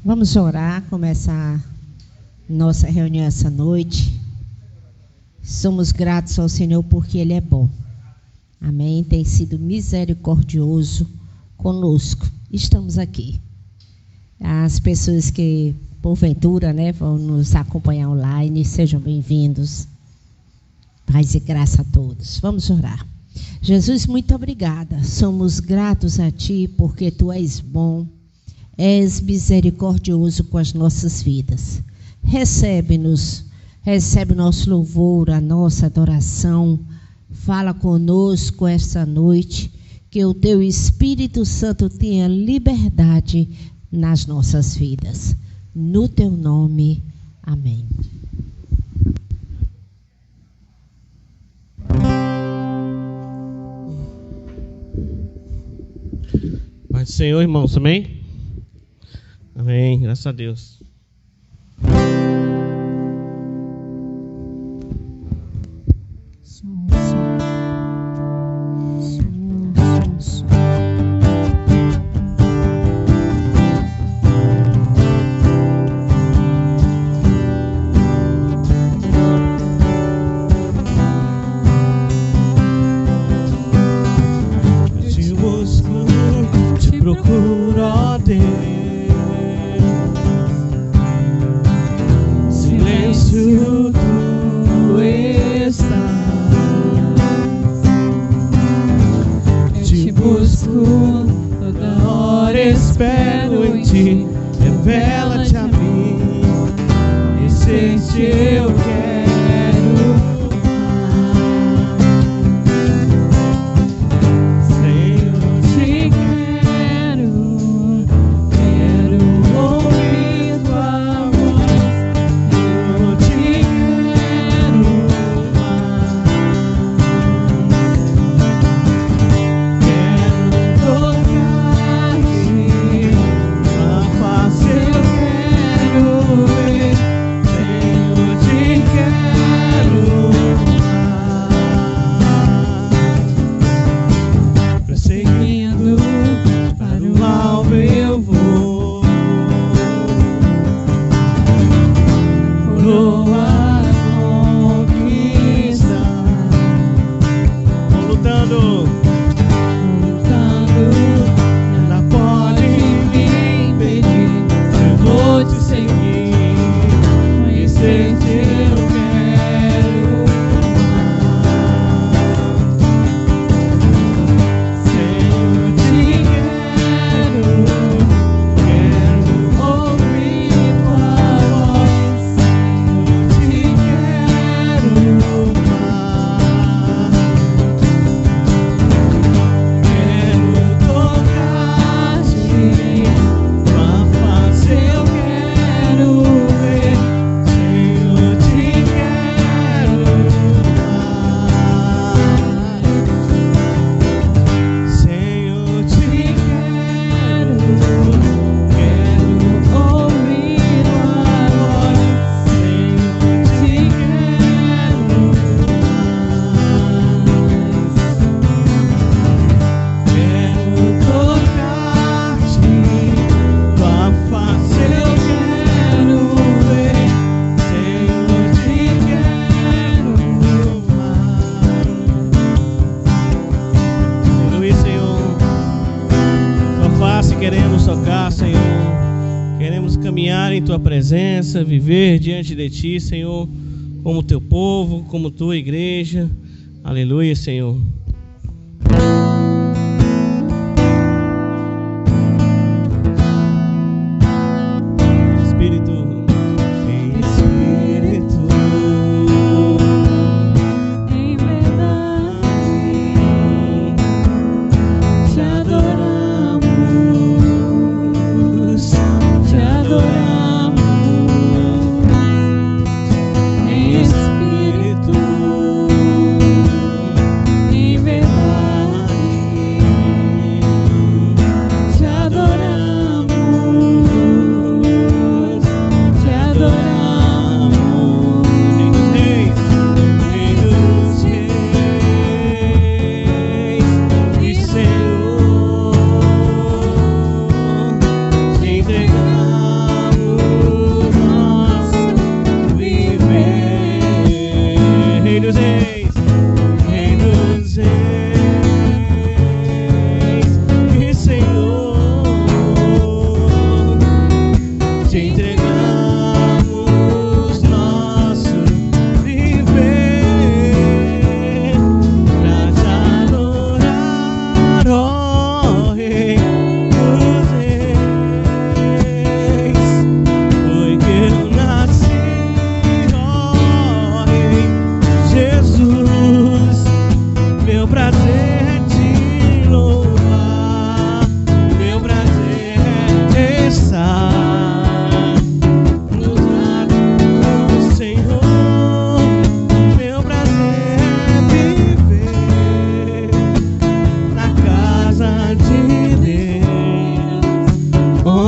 Vamos orar, começar nossa reunião essa noite. Somos gratos ao Senhor porque Ele é bom. Amém? Tem sido misericordioso conosco. Estamos aqui. As pessoas que, porventura, vão nos acompanhar online, sejam bem-vindos. Paz e graça a todos. Vamos orar. Jesus, muito obrigada. Somos gratos a Ti porque Tu és bom, és misericordioso com as nossas vidas. Recebe-nos, recebe nosso louvor, a nossa adoração. Fala conosco esta noite, que o Teu Espírito Santo tenha liberdade nas nossas vidas. No Teu nome, amém. Pai do Senhor, irmãos, amém? Amém, graças a Deus. Presença, viver diante de Ti, Senhor, como Teu povo, como Tua igreja. Aleluia, Senhor. Espírito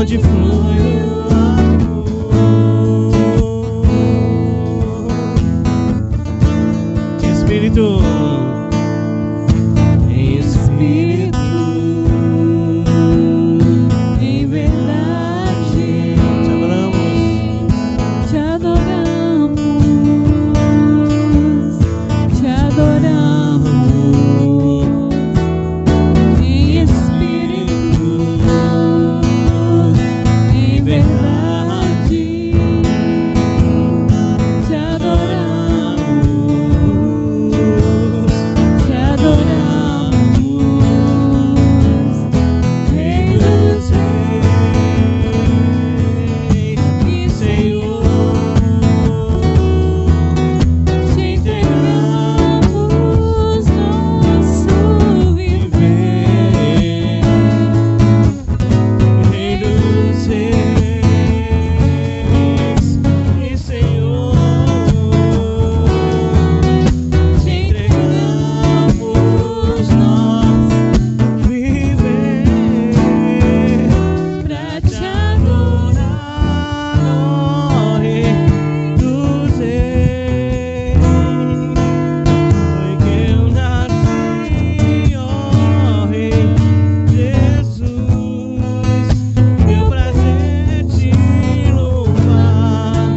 onde flui o amor. Espírito, Espírito, em verdade, te adoramos, te adoramos, em espírito, em verdade, te adoramos, te adoramos, Rei dos Reis e Senhor, te entregamos nosso viver. Rei dos Reis e Senhor, te entregamos nosso viver Pra te te adorar, ó Rei dos Reis. Foi que eu nasci, ó Rei Jesus. Meu prazer te louvar,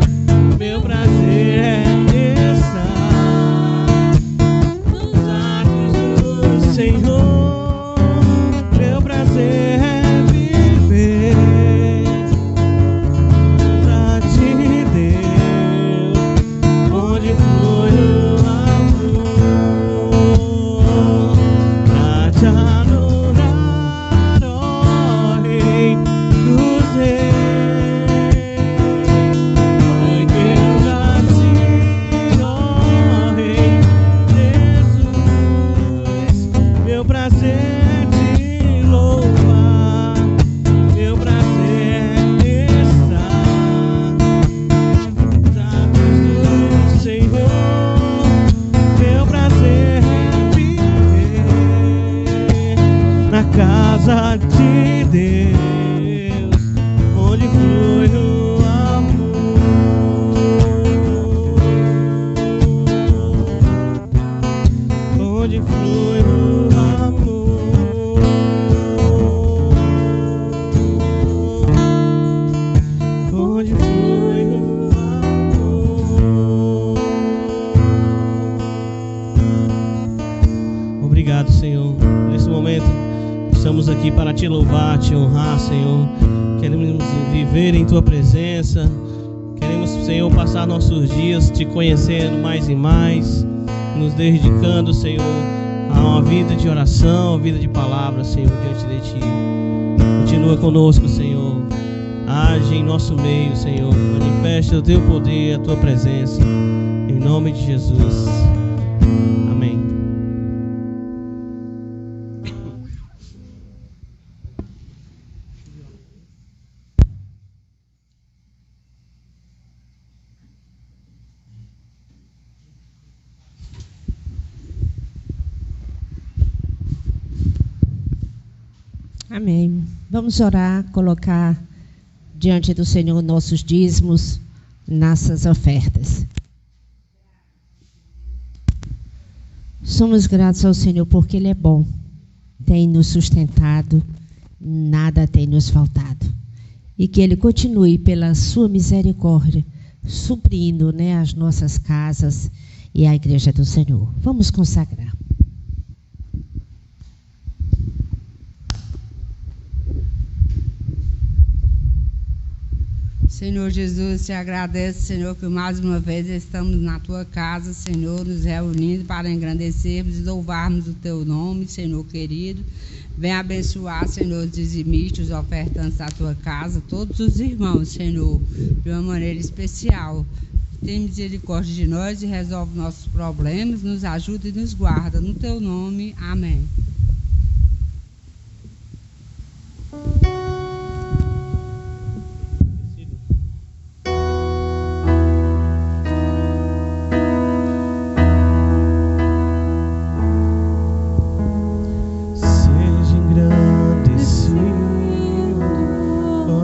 meu prazer é estar nos atos do Senhor. Meu prazer é viver de Deus, onde flui o amor. Pra te adorar, ó Rei dos Reis. Foi que eu nasci, ó Rei Jesus. Meu prazer é te louvar, meu prazer é estar nos atos do Senhor. Meu prazer é viver na casa de Deus, onde flui o amor, onde flui o amor, onde flui o amor. Obrigado, Senhor. Nesse momento, estamos aqui para te louvar, te honrar, Senhor. Queremos viver em tua presença. Queremos, Senhor, passar nossos dias te conhecendo mais e mais, nos dedicando, Senhor, a uma vida de oração, uma vida de palavra, Senhor, diante de ti. Continua conosco, Senhor. Age em nosso meio, Senhor. Manifesta o teu poder, a tua presença. Em nome de Jesus. Amém. Amém. Vamos orar, colocar diante do Senhor nossos dízimos, nossas ofertas. Somos gratos ao Senhor porque Ele é bom, tem nos sustentado, nada tem nos faltado. E que Ele continue, pela sua misericórdia, suprindo, as nossas casas e a igreja do Senhor. Vamos consagrar. Senhor Jesus, te agradeço, Senhor, que mais uma vez estamos na tua casa, Senhor, nos reunindo para engrandecermos e louvarmos o teu nome, Senhor querido. Vem abençoar, Senhor, os dizimistas, os ofertantes da tua casa, todos os irmãos, Senhor, de uma maneira especial. Tem misericórdia de nós e resolve nossos problemas, nos ajuda e nos guarda. No teu nome, amém. Seja engrandecido, ó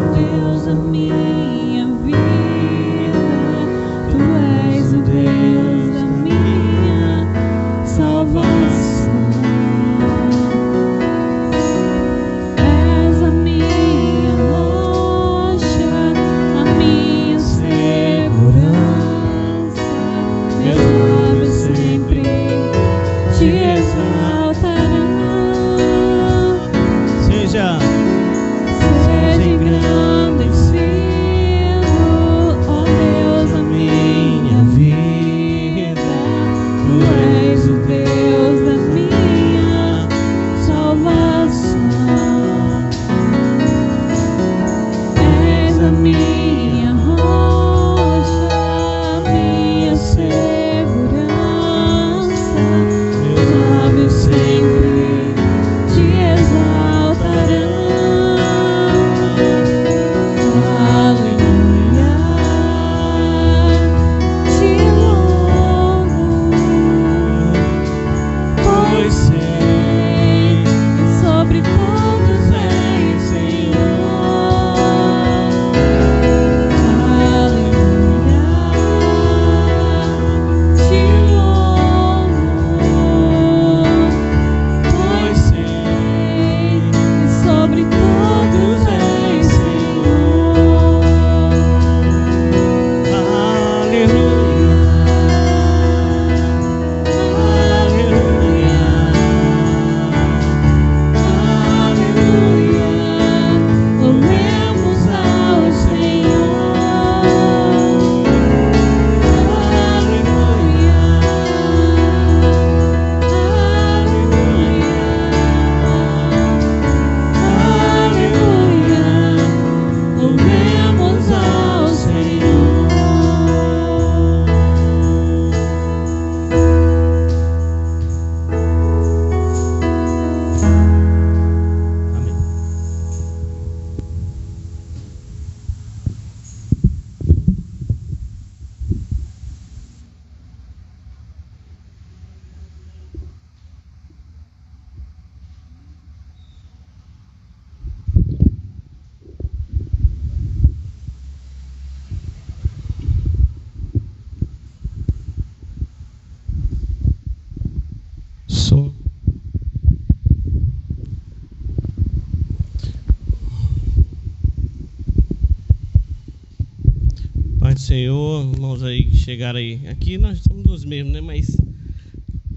Senhor, irmãos aí que chegaram aí. Aqui nós somos os mesmos, né? Mas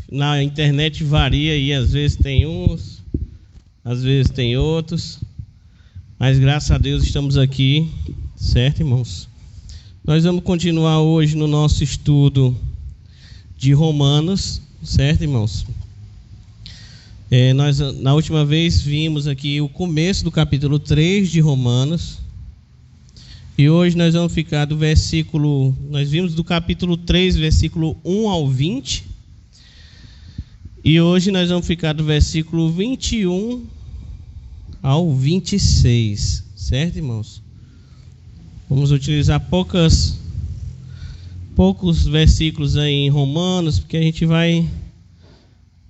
na internet varia aí, às vezes tem uns, às vezes tem outros. Mas graças a Deus estamos aqui, certo, irmãos? Nós vamos continuar hoje no nosso estudo de Romanos, certo, irmãos? Nós na última vez vimos aqui o começo do capítulo 3 de Romanos. E hoje nós vamos ficar do versículo... Nós vimos do capítulo 3, versículo 1 ao 20. E hoje nós vamos ficar do versículo 21 ao 26. Certo, irmãos? Vamos utilizar poucos versículos aí em Romanos, porque a gente vai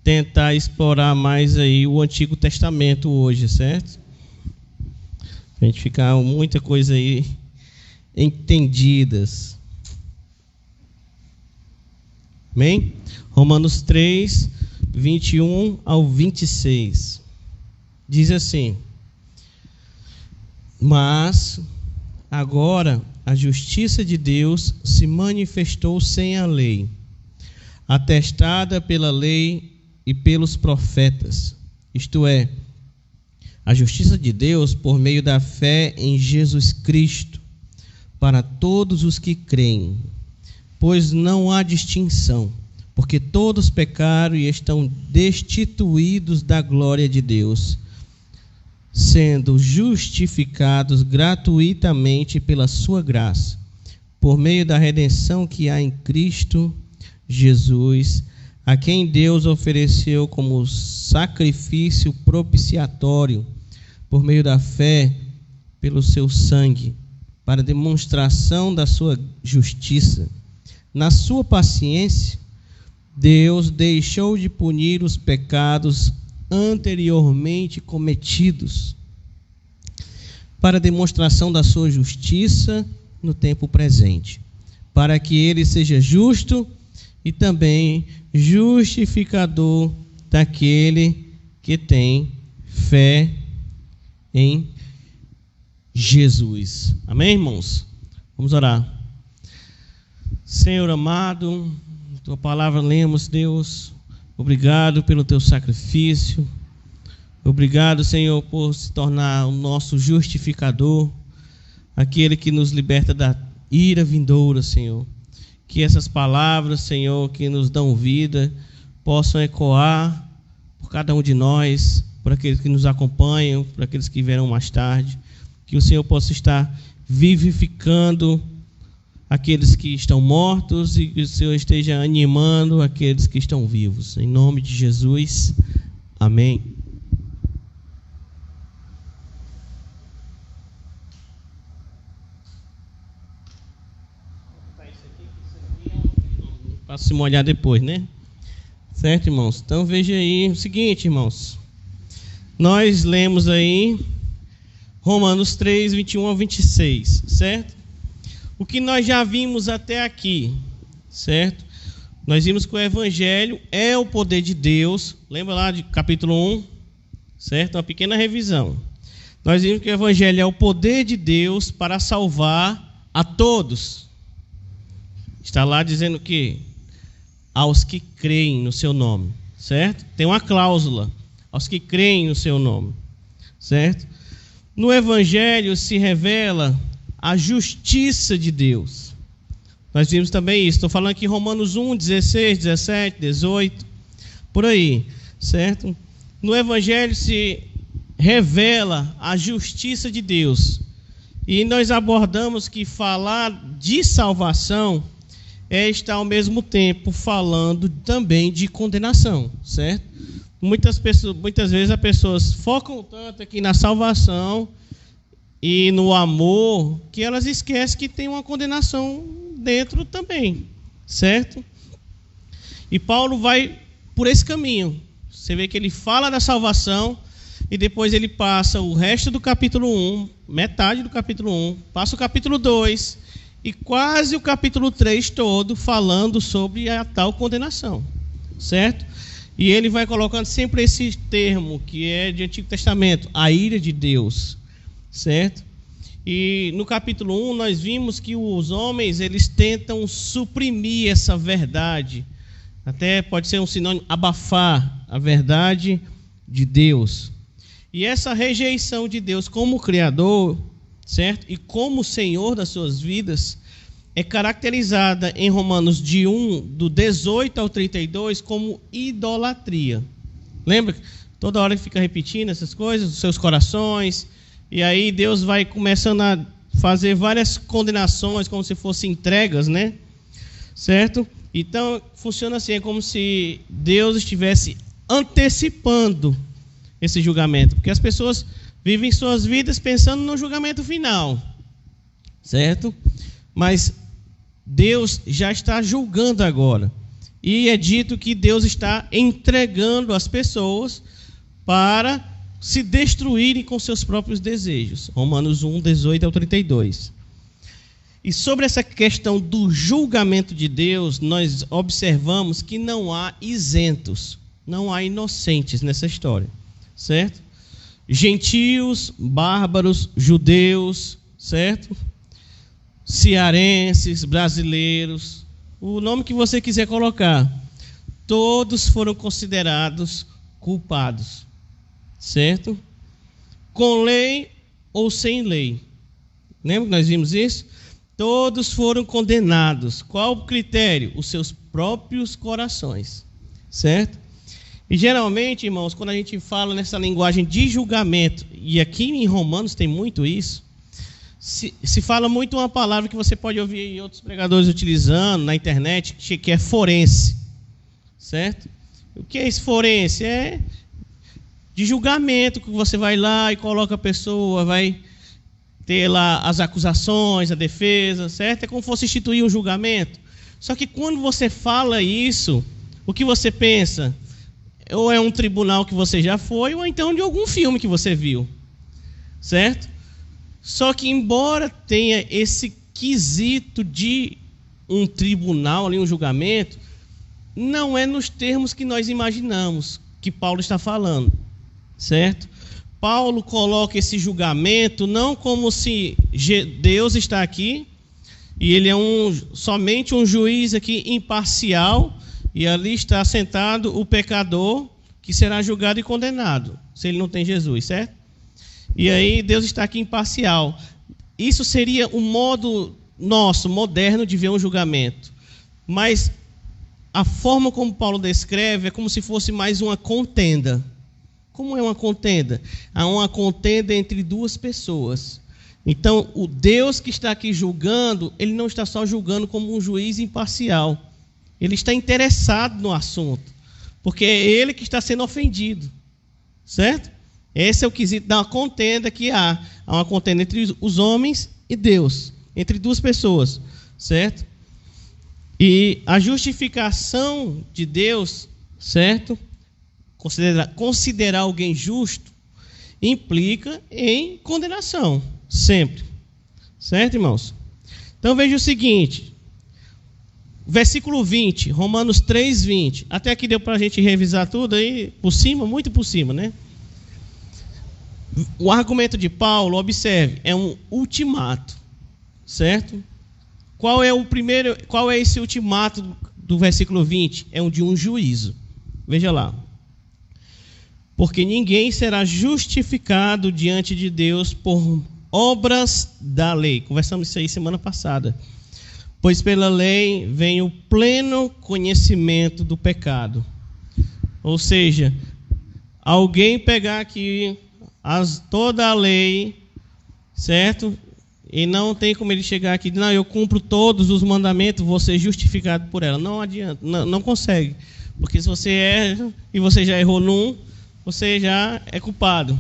tentar explorar mais aí o Antigo Testamento hoje, certo? A gente ficar muita coisa aí entendidas. Amém? Romanos 3, 21 ao 26. Diz assim: mas agora a justiça de Deus se manifestou sem a lei, atestada pela lei e pelos profetas, isto é, a justiça de Deus por meio da fé em Jesus Cristo, para todos os que creem, pois não há distinção, porque todos pecaram e estão destituídos da glória de Deus, sendo justificados gratuitamente pela sua graça, por meio da redenção que há em Cristo Jesus, a quem Deus ofereceu como sacrifício propiciatório, por meio da fé, pelo seu sangue, para demonstração da sua justiça. Na sua paciência, Deus deixou de punir os pecados anteriormente cometidos, para demonstração da sua justiça no tempo presente, para que ele seja justo e também justificador daquele que tem fé em Jesus. Amém, irmãos? Vamos orar. Senhor amado, tua palavra lemos, Deus. Obrigado pelo teu sacrifício. Obrigado, Senhor, por se tornar o nosso justificador, aquele que nos liberta da ira vindoura, Senhor. Que essas palavras, Senhor, que nos dão vida, possam ecoar por cada um de nós, por aqueles que nos acompanham, por aqueles que virão mais tarde. Que o Senhor possa estar vivificando aqueles que estão mortos e que o Senhor esteja animando aqueles que estão vivos. Em nome de Jesus, amém. Para se molhar depois, né? Certo, irmãos? Então veja aí o seguinte, irmãos. Nós lemos aí Romanos 3, 21 ao 26, certo? O que nós já vimos até aqui, certo? Nós vimos que o Evangelho é o poder de Deus. Lembra lá de capítulo 1? Certo? Uma pequena revisão. Nós vimos que o Evangelho é o poder de Deus para salvar a todos. Está lá dizendo que aos que creem no seu nome, certo? Tem uma cláusula, aos que creem no seu nome, certo? No Evangelho se revela a justiça de Deus. Nós vimos também isso. Estou falando aqui Romanos 1, 16, 17, 18, por aí, certo? No Evangelho se revela a justiça de Deus. E nós abordamos que falar de salvação é estar ao mesmo tempo falando também de condenação, certo? Muitas vezes as pessoas focam tanto aqui na salvação e no amor que elas esquecem que tem uma condenação dentro também, certo? E Paulo vai por esse caminho. Você vê que ele fala da salvação e depois ele passa o resto do capítulo 1, metade do capítulo 1, passa o capítulo 2 e quase o capítulo 3 todo falando sobre a tal condenação, certo? E ele vai colocando sempre esse termo que é de Antigo Testamento, a ira de Deus, certo? E no capítulo 1 nós vimos que os homens, eles tentam suprimir essa verdade. Até pode ser um sinônimo, abafar a verdade de Deus. E essa rejeição de Deus como Criador, certo? E como Senhor das suas vidas, é caracterizada em Romanos de 1, do 18 ao 32, como idolatria. Lembra? Toda hora ele fica repetindo essas coisas, os seus corações, e aí Deus vai começando a fazer várias condenações, como se fossem entregas, né? Certo? Então, funciona assim, é como se Deus estivesse antecipando esse julgamento, porque as pessoas vivem suas vidas pensando no julgamento final, certo? Mas Deus já está julgando agora, e é dito que Deus está entregando as pessoas para se destruírem com seus próprios desejos. Romanos 1, 18 ao 32. E sobre essa questão do julgamento de Deus, nós observamos que não há isentos, não há inocentes nessa história, certo? Gentios, bárbaros, judeus, certo? Cearenses, brasileiros, o nome que você quiser colocar, todos foram considerados culpados, certo? Com lei ou sem lei. Lembra que nós vimos isso? Todos foram condenados. Qual o critério? Os seus próprios corações, certo? E geralmente, irmãos, quando a gente fala nessa linguagem de julgamento, e aqui em Romanos tem muito isso, se fala muito uma palavra que você pode ouvir outros pregadores utilizando na internet, que é forense, certo? O que é esse forense? É de julgamento, que você vai lá e coloca a pessoa, vai ter lá as acusações, a defesa, certo? É como se fosse instituir um julgamento. Só que quando você fala isso, o que você pensa? Ou é um tribunal que você já foi, ou então de algum filme que você viu, certo? Só que embora tenha esse quesito de um tribunal, ali, um julgamento, não é nos termos que nós imaginamos que Paulo está falando, certo? Paulo coloca esse julgamento não como se Deus está aqui e ele é somente um juiz aqui imparcial e ali está sentado o pecador que será julgado e condenado, se ele não tem Jesus, certo? E aí Deus está aqui imparcial. Isso seria um modo nosso, moderno, de ver um julgamento. Mas a forma como Paulo descreve é como se fosse mais uma contenda. Como é uma contenda? Há uma contenda entre duas pessoas. Então, o Deus que está aqui julgando, ele não está só julgando como um juiz imparcial. Ele está interessado no assunto, porque é ele que está sendo ofendido, certo? Esse é o quesito da contenda que há. Há uma contenda entre os homens e Deus, entre duas pessoas, certo? E a justificação de Deus, certo? Considerar alguém justo implica em condenação, sempre. Certo, irmãos? Então veja o seguinte, versículo 20, Romanos 3, 20. Até aqui deu para a gente revisar tudo aí, por cima, muito por cima, né? O argumento de Paulo, observe, é um ultimato, certo? Qual é esse ultimato do versículo 20? É de um juízo. Veja lá. Porque ninguém será justificado diante de Deus por obras da lei. Conversamos isso aí semana passada. Pois pela lei vem o pleno conhecimento do pecado. Ou seja, alguém pegar aqui toda a lei, certo? E não tem como ele chegar aqui e dizer, não, eu cumpro todos os mandamentos, vou ser justificado por ela. Não adianta, não consegue. Porque se você erra e você já errou num, você já é culpado,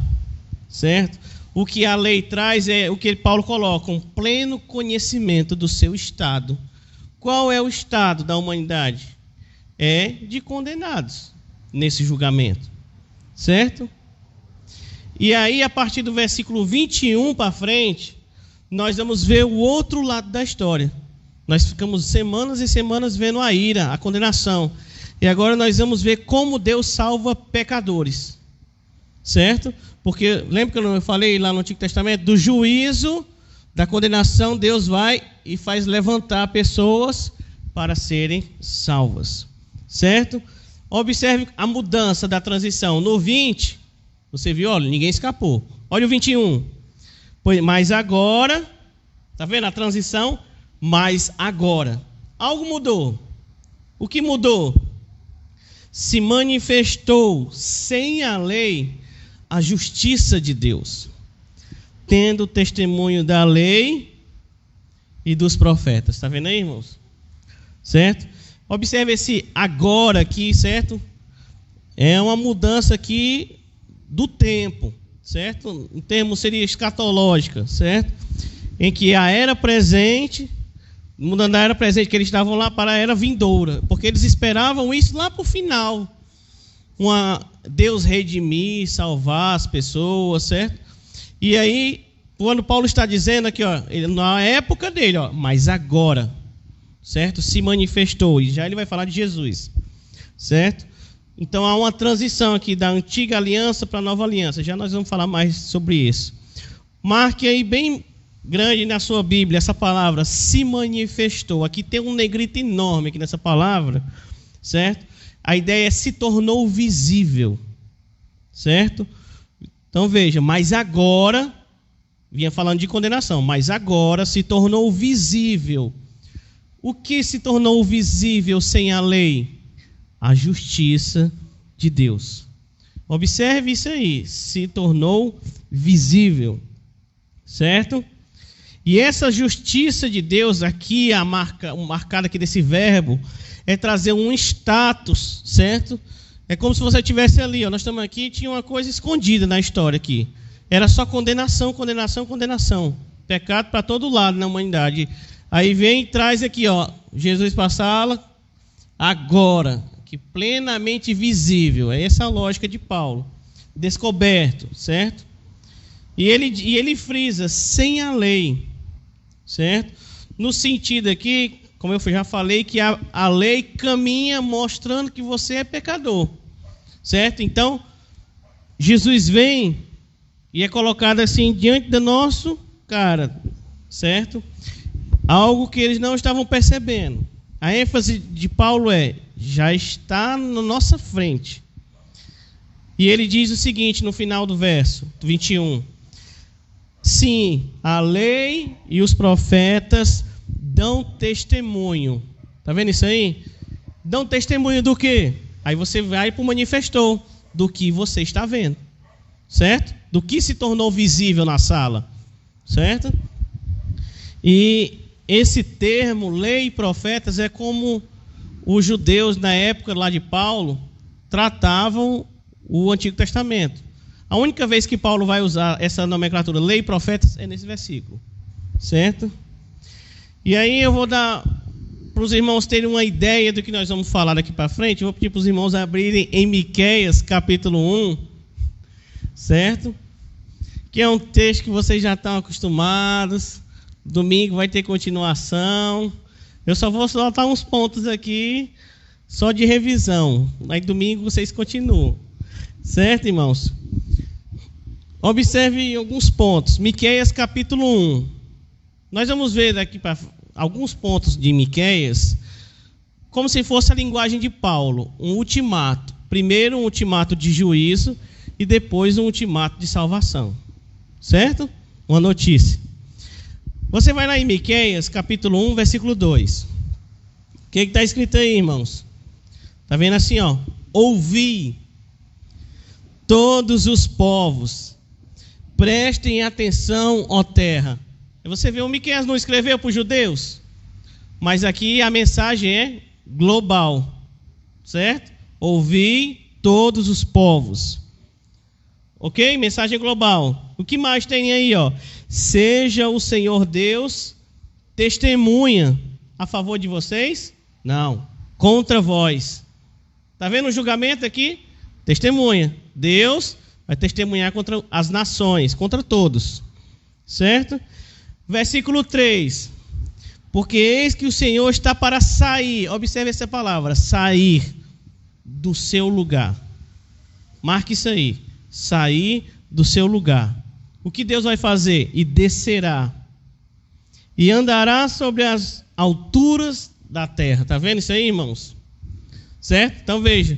certo? O que a lei traz é o que Paulo coloca, um pleno conhecimento do seu estado. Qual é o estado da humanidade? É de condenados nesse julgamento, certo? E aí, a partir do versículo 21 para frente, nós vamos ver o outro lado da história. Nós ficamos semanas e semanas vendo a ira, a condenação. E agora nós vamos ver como Deus salva pecadores, certo? Porque, lembra que eu falei lá no Antigo Testamento? Do juízo da condenação, Deus vai e faz levantar pessoas para serem salvas. Certo? Observe a mudança da transição. No 20, você viu, olha, ninguém escapou. Olha o 21. Mas agora, está vendo a transição? Mas agora. Algo mudou. O que mudou? Se manifestou sem a lei a justiça de Deus, tendo testemunho da lei e dos profetas. Está vendo aí, irmãos? Certo? Observe esse agora aqui, certo? É uma mudança aqui do tempo, certo? Em termos seria escatológica, certo? Em que a era presente, mudando a era presente, que eles estavam lá para a era vindoura, porque eles esperavam isso lá para o final. Deus redimir, salvar as pessoas, certo? E aí, quando Paulo está dizendo aqui, ó, na época dele, ó, mas agora, certo? Se manifestou, e já ele vai falar de Jesus, certo? Então há uma transição aqui da antiga aliança para a nova aliança. Já nós vamos falar mais sobre isso. Marque aí bem grande na sua Bíblia essa palavra, se manifestou. Aqui tem um negrito enorme aqui nessa palavra, certo? A ideia é se tornou visível, certo? Então veja, mas agora, vinha falando de condenação, mas agora se tornou visível. O que se tornou visível sem a lei? A justiça de Deus. Observe isso aí, se tornou visível, certo? E essa justiça de Deus aqui, marcada aqui desse verbo, é trazer um status, certo? É como se você estivesse ali, ó, nós estamos aqui, tinha uma coisa escondida na história aqui. Era só condenação, condenação, condenação. Pecado para todo lado na humanidade. Aí vem e traz aqui, ó, Jesus para a sala, agora, que plenamente visível. É essa a lógica de Paulo. Descoberto, certo? E ele frisa, sem a lei, certo? No sentido aqui, como eu já falei, que a lei caminha mostrando que você é pecador, certo? Então, Jesus vem e é colocado assim diante do nosso cara, certo? Algo que eles não estavam percebendo. A ênfase de Paulo já está na nossa frente. E ele diz o seguinte no final do verso 21. Sim, a lei e os profetas dão testemunho. Está vendo isso aí? Dão testemunho do quê? Aí você vai para o manifestou, do que você está vendo. Certo? Do que se tornou visível na sala. Certo? E esse termo, lei e profetas, é como os judeus na época lá de Paulo tratavam o Antigo Testamento. A única vez que Paulo vai usar essa nomenclatura, lei e profetas, é nesse versículo. Certo? E aí eu vou dar para os irmãos terem uma ideia do que nós vamos falar daqui para frente. Eu vou pedir para os irmãos abrirem em Miqueias, capítulo 1. Certo? Que é um texto que vocês já estão acostumados. Domingo vai ter continuação. Eu só vou soltar uns pontos aqui, só de revisão. Aí domingo vocês continuam. Certo, irmãos? Observe alguns pontos. Miqueias capítulo 1. Nós vamos ver daqui para alguns pontos de Miqueias, como se fosse a linguagem de Paulo. Um ultimato. Primeiro um ultimato de juízo e depois um ultimato de salvação. Certo? Uma notícia. Você vai lá em Miqueias capítulo 1, versículo 2. O que está escrito aí, irmãos? Está vendo assim, ó. Ouvi todos os povos, prestem atenção, ó terra. Você vê, o Miqueias não escreveu para os judeus, mas aqui a mensagem é global, certo? Ouvi todos os povos. Ok? Mensagem global. O que mais tem aí, ó? Seja o Senhor Deus testemunha a favor de vocês? Não. Contra vós. Está vendo o julgamento aqui? Testemunha. Deus vai testemunhar contra as nações, contra todos. Certo? Versículo 3. Porque eis que o Senhor está para sair. Observe essa palavra. Sair do seu lugar. Marque isso aí. Sair do seu lugar. O que Deus vai fazer? E descerá e andará sobre as alturas da terra. Está vendo isso aí, irmãos? Certo? Então veja,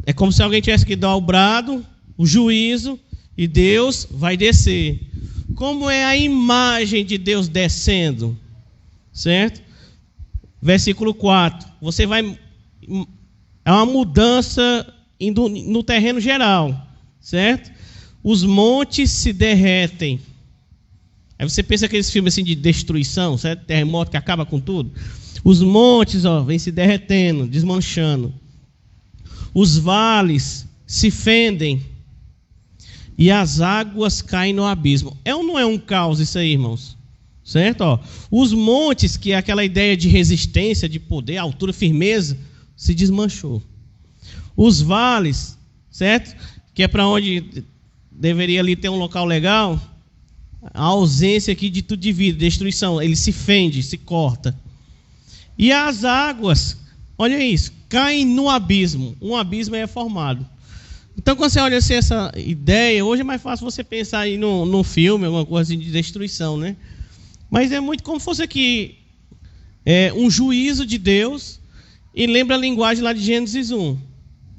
é como se alguém tivesse que dar o brado, o juízo, e Deus vai descer. Como é a imagem de Deus descendo? Certo? Versículo 4. Você vai... É uma mudança no terreno geral. Certo? Os montes se derretem. Aí você pensa aqueles filmes assim de destruição, certo? Terremoto que acaba com tudo. Os montes, vêm se derretendo, desmanchando. Os vales se fendem. E as águas caem no abismo. É ou não é um caos isso aí, irmãos? Certo? Os montes, que é aquela ideia de resistência, de poder, altura, firmeza, se desmanchou. Os vales, certo? Que é para onde deveria ali ter um local legal, a ausência aqui de tudo de vida, destruição, ele se fende, se corta. E as águas, olha isso, caem no abismo. Um abismo é formado. Então, quando você olha assim, essa ideia, hoje é mais fácil você pensar aí num filme, alguma coisa assim de destruição, né? Mas é muito como se fosse aqui um juízo de Deus, e lembra a linguagem lá de Gênesis 1.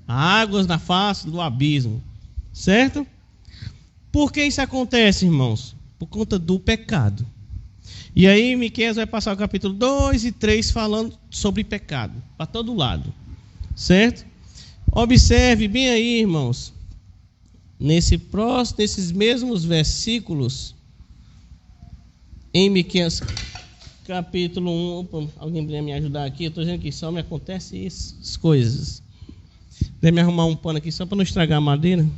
Águas na face do abismo. Certo? Por que isso acontece, irmãos? Por conta do pecado. E aí, Miqueias vai passar o capítulo 2 e 3 falando sobre pecado, para todo lado. Certo? Observe bem aí, irmãos, nesses mesmos versículos, em Miqueias capítulo 1, opa, alguém vai me ajudar aqui, eu estou dizendo que só me acontecem essas coisas. Deve me arrumar um pano aqui só para não estragar a madeira.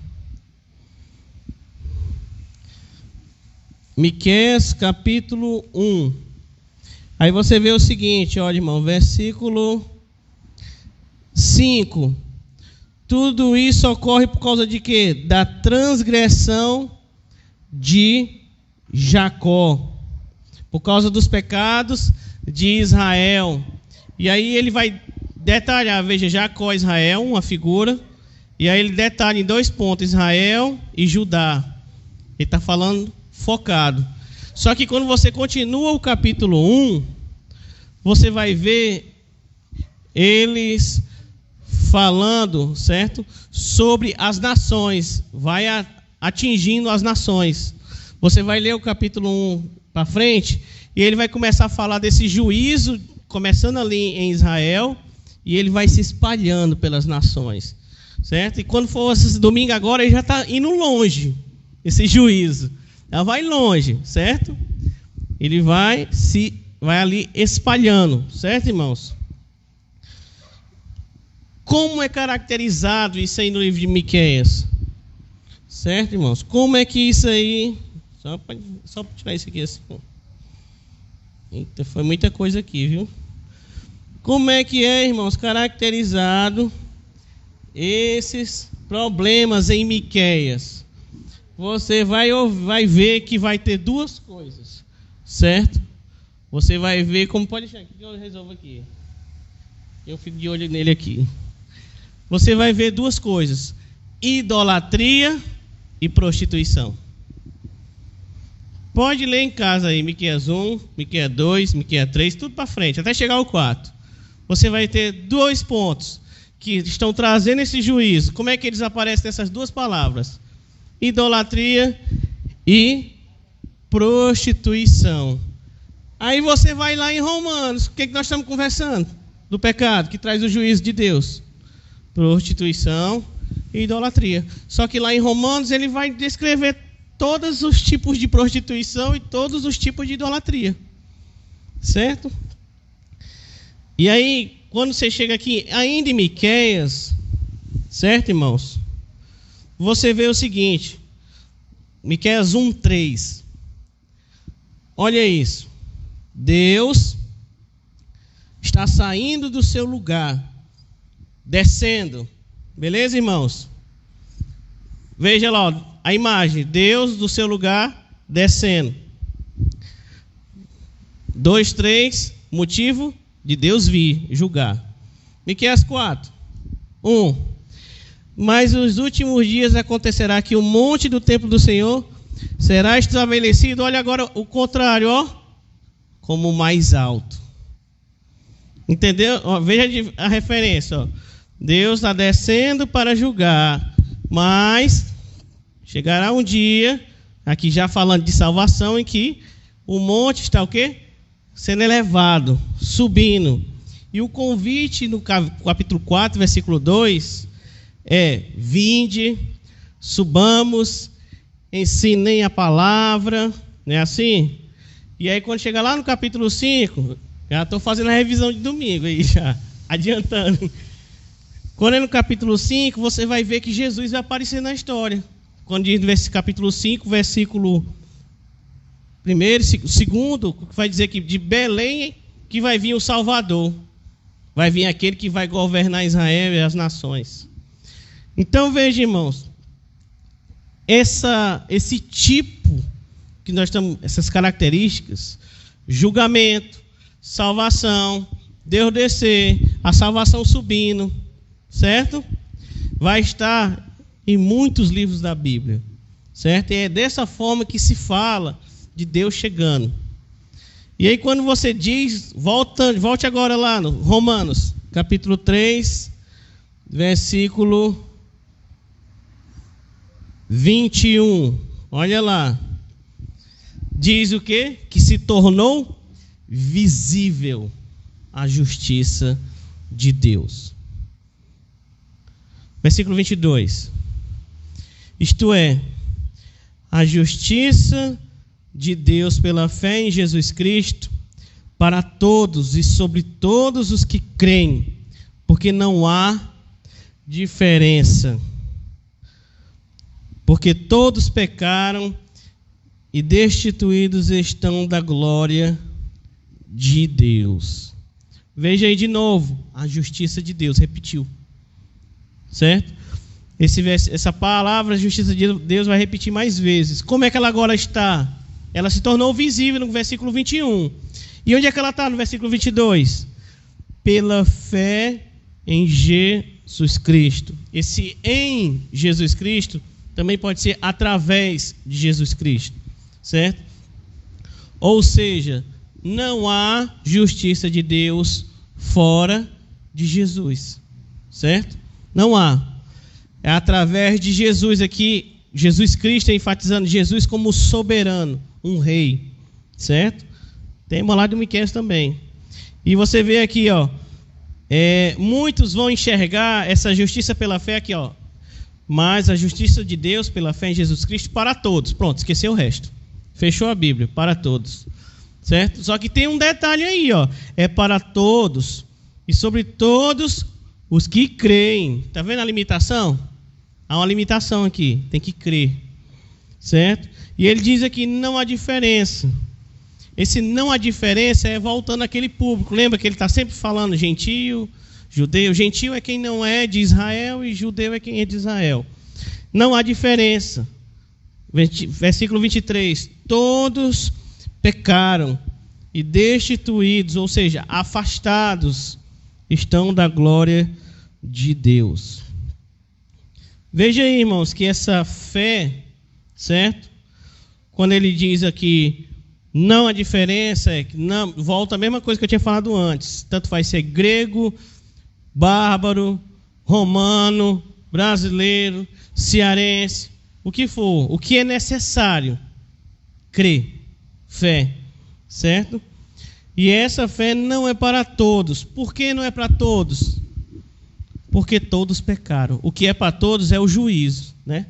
Miqueias capítulo 1. Aí você vê o seguinte, olha, irmão, versículo 5. Tudo isso ocorre por causa de quê? Da transgressão de Jacó. Por causa dos pecados de Israel. E aí ele vai detalhar, veja, Jacó e Israel, uma figura. E aí ele detalha em 2 pontos, Israel e Judá. Ele está falando focado. Só que quando você continua o capítulo 1, você vai ver eles falando, certo? Sobre as nações. Vai atingindo as nações. Você vai ler o capítulo 1 para frente, e ele vai começar a falar desse juízo, começando ali em Israel, e ele vai se espalhando pelas nações. Certo? E quando for esse domingo agora, ele já está indo longe, esse juízo. Já vai longe, certo? Ele vai ali espalhando, certo, irmãos? Como é caracterizado isso aí no livro de Miqueias? Certo, irmãos? Como é que isso aí... Só para tirar isso aqui assim. Eita, foi muita coisa aqui, viu? Como é que é, irmãos, caracterizado esses problemas em Miqueias? Você vai ver que vai ter 2 coisas, certo? Você vai ver como... Pode deixar aqui que eu resolvo aqui. Eu fico de olho nele aqui. Você vai ver 2 coisas: idolatria e prostituição. Pode ler em casa aí, Miqueias 1, Miqueias 2, Miqueias 3, tudo para frente, até chegar ao 4. Você vai ter 2 pontos que estão trazendo esse juízo. Como é que eles aparecem nessas 2 palavras? Idolatria e prostituição. Aí você vai lá em Romanos, o que nós estamos conversando? Do pecado, que traz o juízo de Deus. Prostituição e idolatria. Só que lá em Romanos ele vai descrever todos os tipos de prostituição e todos os tipos de idolatria. Certo? E aí, quando você chega aqui, ainda em Miqueias, certo, irmãos? Você vê o seguinte, Miqueias 1:3. Olha isso. Deus está saindo do seu lugar, descendo. Beleza, irmãos? Veja lá, ó, a imagem, Deus do seu lugar descendo. 2:3, motivo de Deus vir julgar. Miqueias 4:1. Mas nos últimos dias acontecerá que o monte do templo do Senhor será estabelecido. Olha agora o contrário, ó. como o mais alto. Entendeu? Ó, veja a referência. Ó. Deus está descendo para julgar, mas chegará um dia, aqui já falando de salvação, em que o monte está o quê? Sendo elevado, subindo. E o convite no capítulo 4, versículo 2, é: vinde, subamos, ensinem a palavra, não é assim? E aí quando chega lá no capítulo 5, já estou fazendo a revisão de domingo aí, já adiantando. Quando é no capítulo 5, você vai ver que Jesus vai aparecer na história. Quando diz no capítulo 5, versículo 2, vai dizer que de Belém que vai vir o Salvador. Vai vir aquele que vai governar Israel e as nações. Então veja, irmãos, esse tipo que nós estamos, essas características, julgamento, salvação, Deus descer, a salvação subindo, certo? Vai estar em muitos livros da Bíblia, certo? E é dessa forma que se fala de Deus chegando. E aí quando você diz, volte agora lá no Romanos, capítulo 3, versículo 21. Olha lá. Diz o quê? Que se tornou visível a justiça de Deus. Versículo 22. Isto é, a justiça de Deus pela fé em Jesus Cristo para todos e sobre todos os que creem, porque não há diferença. Porque todos pecaram e destituídos estão da glória de Deus. Veja aí de novo, a justiça de Deus, repetiu. Certo? Essa palavra, justiça de Deus, vai repetir mais vezes. Como é que ela agora está? Ela se tornou visível no versículo 21. E onde é que ela está no versículo 22? Pela fé em Jesus Cristo. Esse em Jesus Cristo também pode ser através de Jesus Cristo. Certo? Ou seja, não há justiça de Deus fora de Jesus. Certo? Não há. É através de Jesus aqui, Jesus Cristo, enfatizando Jesus como soberano, um rei, certo? Tem uma lá do Miqueias também. E você vê aqui, ó, muitos vão enxergar essa justiça pela fé aqui, ó, mas a justiça de Deus pela fé em Jesus Cristo para todos. Pronto, esqueceu o resto. Fechou a Bíblia, para todos, certo? Só que tem um detalhe aí, ó, é para todos e sobre todos os que creem. Está vendo a limitação? Há uma limitação aqui, tem que crer, certo? E ele diz aqui, não há diferença. Esse não há diferença é voltando àquele público. Lembra que ele está sempre falando gentio, judeu. Gentio é quem não é de Israel e judeu é quem é de Israel. Não há diferença. Versículo 23. Todos pecaram e destituídos, ou seja, afastados, estão da glória de Deus. Veja aí, irmãos, que essa fé, certo? Quando ele diz aqui, não há diferença, não, volta a mesma coisa que eu tinha falado antes. Tanto faz ser grego, bárbaro, romano, brasileiro, cearense, o que for, o que é necessário, crer, fé, certo? E essa fé não é para todos. Por que não é para todos? Porque todos pecaram. O que é para todos é o juízo, né?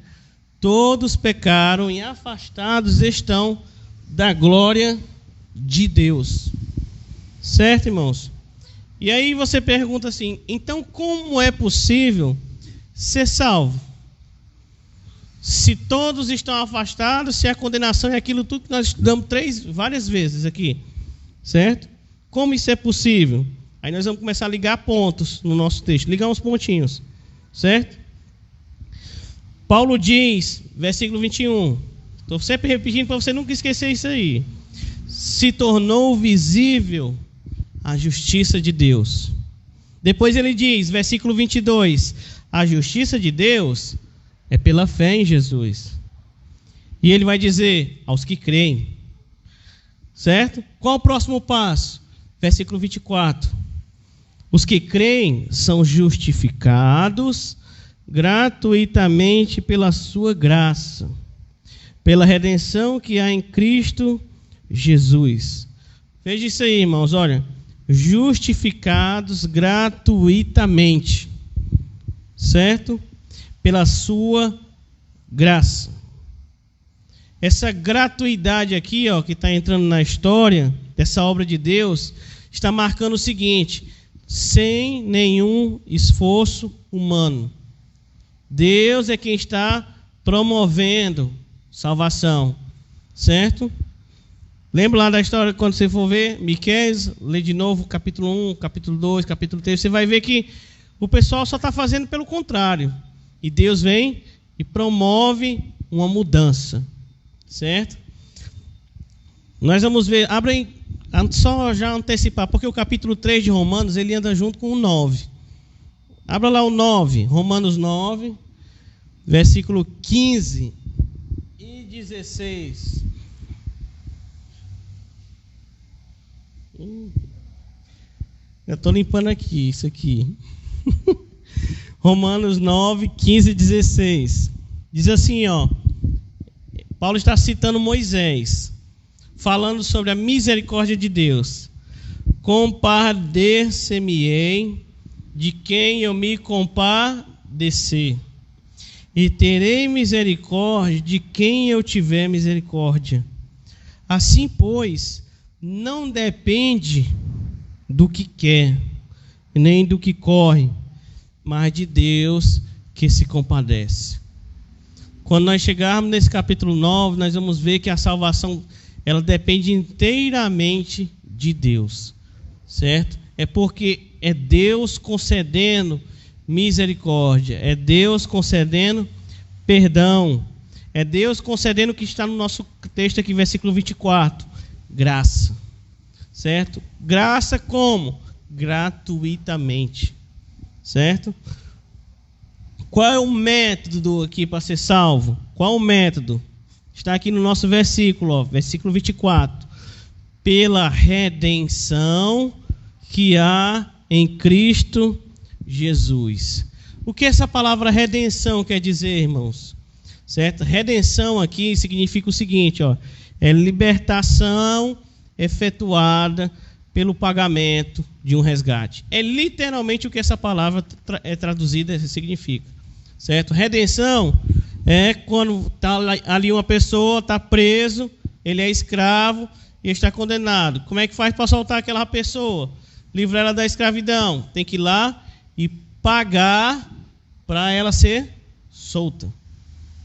Todos pecaram e afastados estão da glória de Deus. Certo, irmãos? E aí você pergunta assim, então como é possível ser salvo? Se todos estão afastados, se a condenação é aquilo tudo que nós estudamos várias vezes aqui. Certo? Como isso é possível? Aí nós vamos começar a ligar pontos no nosso texto. Ligar uns pontinhos. Certo? Paulo diz, versículo 21. Estou sempre repetindo para você nunca esquecer isso aí. Se tornou visível a justiça de Deus. Depois ele diz, versículo 22. A justiça de Deus é pela fé em Jesus. E ele vai dizer, aos que creem. Certo? Qual o próximo passo? Versículo 24. Os que creem são justificados gratuitamente pela sua graça, pela redenção que há em Cristo Jesus. Veja isso aí, irmãos, olha. Justificados gratuitamente, certo? Pela sua graça. Essa gratuidade aqui, ó, que está entrando na história dessa obra de Deus, está marcando o seguinte: sem nenhum esforço humano. Deus é quem está promovendo salvação, certo? Lembra lá da história, quando você for ver Miqueias, lê de novo capítulo 1, capítulo 2, capítulo 3, você vai ver que o pessoal só está fazendo pelo contrário. E Deus vem e promove uma mudança, certo? Nós vamos ver, abrem, só já antecipar, porque o capítulo 3 de Romanos, ele anda junto com o 9. Abra lá o 9, Romanos 9, versículo 15 e 16. Eu estou limpando aqui, isso aqui. Romanos 9, 15 e 16. Diz assim, ó. Paulo está citando Moisés, falando sobre a misericórdia de Deus. Compadecer-me-ei de quem eu me compadecer, e terei misericórdia de quem eu tiver misericórdia. Assim, pois, não depende do que quer, nem do que corre, mas de Deus que se compadece. Quando nós chegarmos nesse capítulo 9, nós vamos ver que a salvação, ela depende inteiramente de Deus, certo? É porque é Deus concedendo misericórdia, é Deus concedendo perdão, é Deus concedendo o que está no nosso texto aqui, versículo 24, graça, certo? Graça como? Gratuitamente, certo? Qual é o método aqui para ser salvo? Qual o método? Está aqui no nosso versículo, ó, versículo 24. Pela redenção que há em Cristo Jesus. O que essa palavra redenção quer dizer, irmãos? Certo? Redenção aqui significa o seguinte, ó, é libertação efetuada pelo pagamento de um resgate. É literalmente o que essa palavra é traduzida, significa. Certo? Redenção é quando está ali uma pessoa, está preso, ele é escravo e está condenado. Como é que faz para soltar aquela pessoa? Livrar ela da escravidão. Tem que ir lá e pagar para ela ser solta.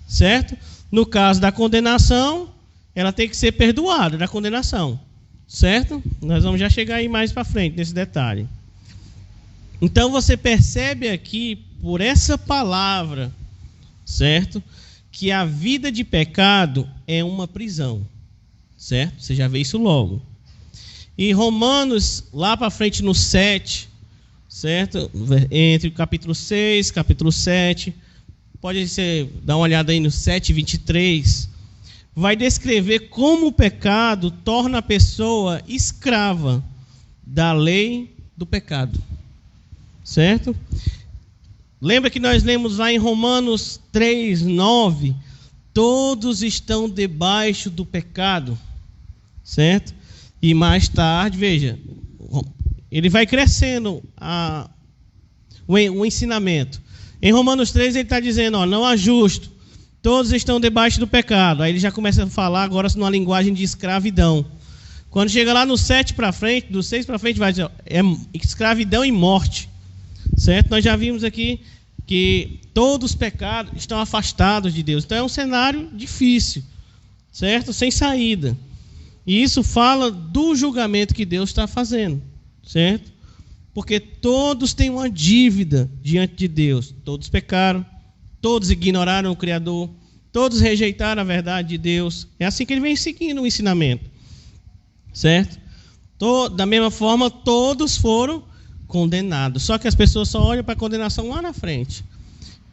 Certo? No caso da condenação, ela tem que ser perdoada da condenação. Certo? Nós vamos já chegar aí mais para frente nesse detalhe. Então você percebe aqui, por essa palavra, certo? Que a vida de pecado é uma prisão. Certo? Você já vê isso logo. E Romanos, lá para frente no 7, certo? Entre o capítulo 6, capítulo 7, pode ser, dar uma olhada aí no 7, 23, vai descrever como o pecado torna a pessoa escrava da lei do pecado. Certo? Lembra que nós lemos lá em Romanos 3, 9, todos estão debaixo do pecado. Certo? E mais tarde, veja, ele vai crescendo o ensinamento. Em Romanos 3 ele está dizendo, ó, não há justo, todos estão debaixo do pecado. Aí ele já começa a falar agora numa linguagem de escravidão. Quando chega lá no 7 para frente, do 6 para frente, vai dizer, ó, é escravidão e morte. Certo? Nós já vimos aqui que todos os pecados estão afastados de Deus. Então é um cenário difícil, certo? Sem saída. E isso fala do julgamento que Deus está fazendo, certo? Porque todos têm uma dívida diante de Deus. Todos pecaram, todos ignoraram o Criador, todos rejeitaram a verdade de Deus. É assim que ele vem seguindo o ensinamento, certo? Da mesma forma, todos foram condenados. Só que as pessoas só olham para a condenação lá na frente.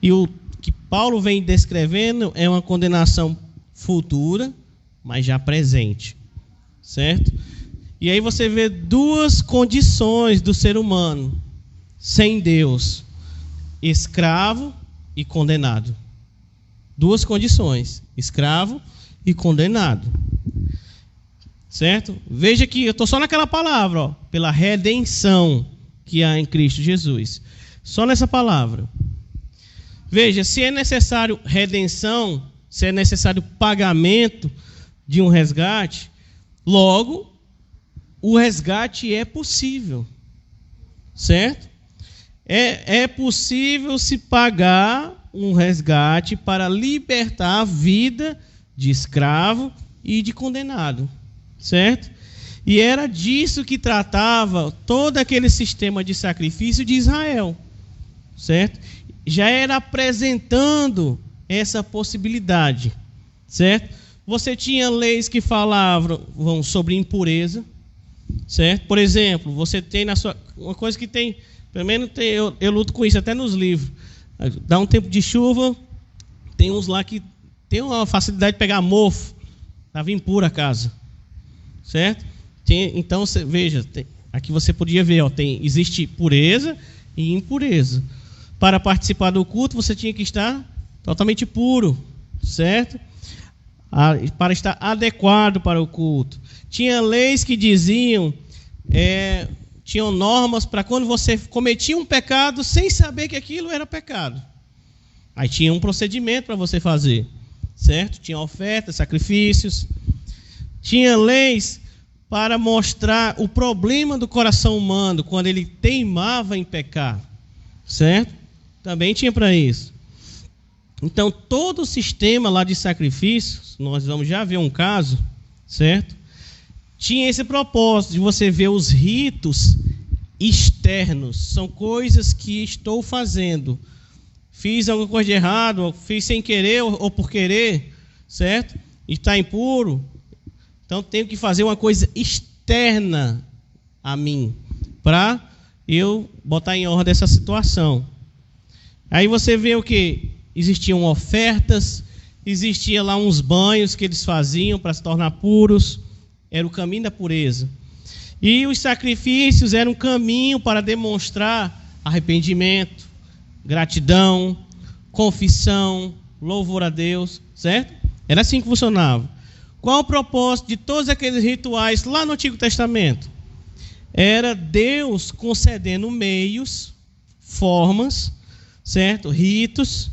E o que Paulo vem descrevendo é uma condenação futura, mas já presente. certo? E aí você vê duas condições do ser humano sem Deus: escravo e condenado. Duas condições: escravo e condenado, certo? Veja que eu estou só naquela palavra, ó, pela redenção que há em Cristo Jesus. Só nessa palavra. Veja, se é necessário redenção, se é necessário pagamento de um resgate, logo, o resgate é possível, certo? É possível se pagar um resgate para libertar a vida de escravo e de condenado, certo? E era disso que tratava todo aquele sistema de sacrifício de Israel, certo? Já era apresentando essa possibilidade, certo? Você tinha leis que falavam sobre impureza, certo? Por exemplo, você tem na sua... Uma coisa que tem... Pelo menos eu luto com isso até nos livros. Dá um tempo de chuva, tem uns lá que tem uma facilidade de pegar mofo. Estava impura a casa, certo? Então, veja, aqui você podia ver, ó, existe pureza e impureza. Para participar do culto, você tinha que estar totalmente puro, certo? Para estar adequado para o culto. Tinha leis que diziam, tinham normas para quando você cometia um pecado sem saber que aquilo era pecado. Aí tinha um procedimento para você fazer, certo? Tinha ofertas, sacrifícios. Tinha leis para mostrar o problema do coração humano quando ele teimava em pecar, certo? Também tinha para isso. Então, todo o sistema lá de sacrifícios, nós vamos já ver um caso, certo? Tinha esse propósito de você ver os ritos externos. São coisas que estou fazendo. Fiz alguma coisa de errado, ou fiz sem querer ou por querer, certo? E está impuro. Então, tenho que fazer uma coisa externa a mim, para eu botar em ordem essa situação. Aí você vê o que? Existiam ofertas, existia lá uns banhos que eles faziam para se tornar puros. Era o caminho da pureza. E os sacrifícios eram um caminho para demonstrar arrependimento, gratidão, confissão, louvor a Deus, certo? Era assim que funcionava. Qual o propósito de todos aqueles rituais lá no Antigo Testamento? Era Deus concedendo meios, formas, certo? Ritos,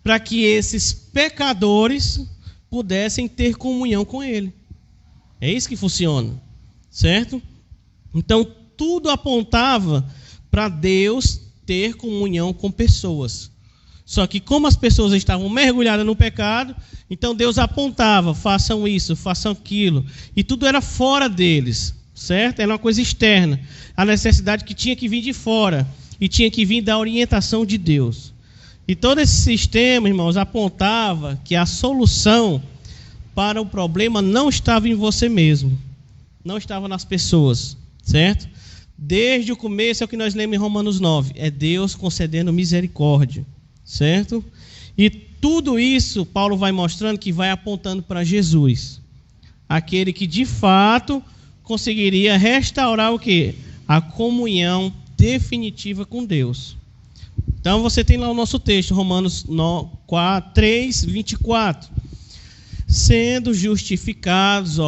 para que esses pecadores pudessem ter comunhão com Ele. É isso que funciona, certo? Então, tudo apontava para Deus ter comunhão com pessoas. Só que como as pessoas estavam mergulhadas no pecado, então Deus apontava, façam isso, façam aquilo. E tudo era fora deles, certo? Era uma coisa externa. A necessidade que tinha que vir de fora e tinha que vir da orientação de Deus. E todo esse sistema, irmãos, apontava que a solução para o problema não estava em você mesmo, não estava nas pessoas, certo? Desde o começo é o que nós lemos em Romanos 9, é Deus concedendo misericórdia, certo? E tudo isso Paulo vai mostrando que vai apontando para Jesus, aquele que de fato conseguiria restaurar o quê? A comunhão definitiva com Deus. Então você tem lá o nosso texto, Romanos 3, 24. Sendo justificados,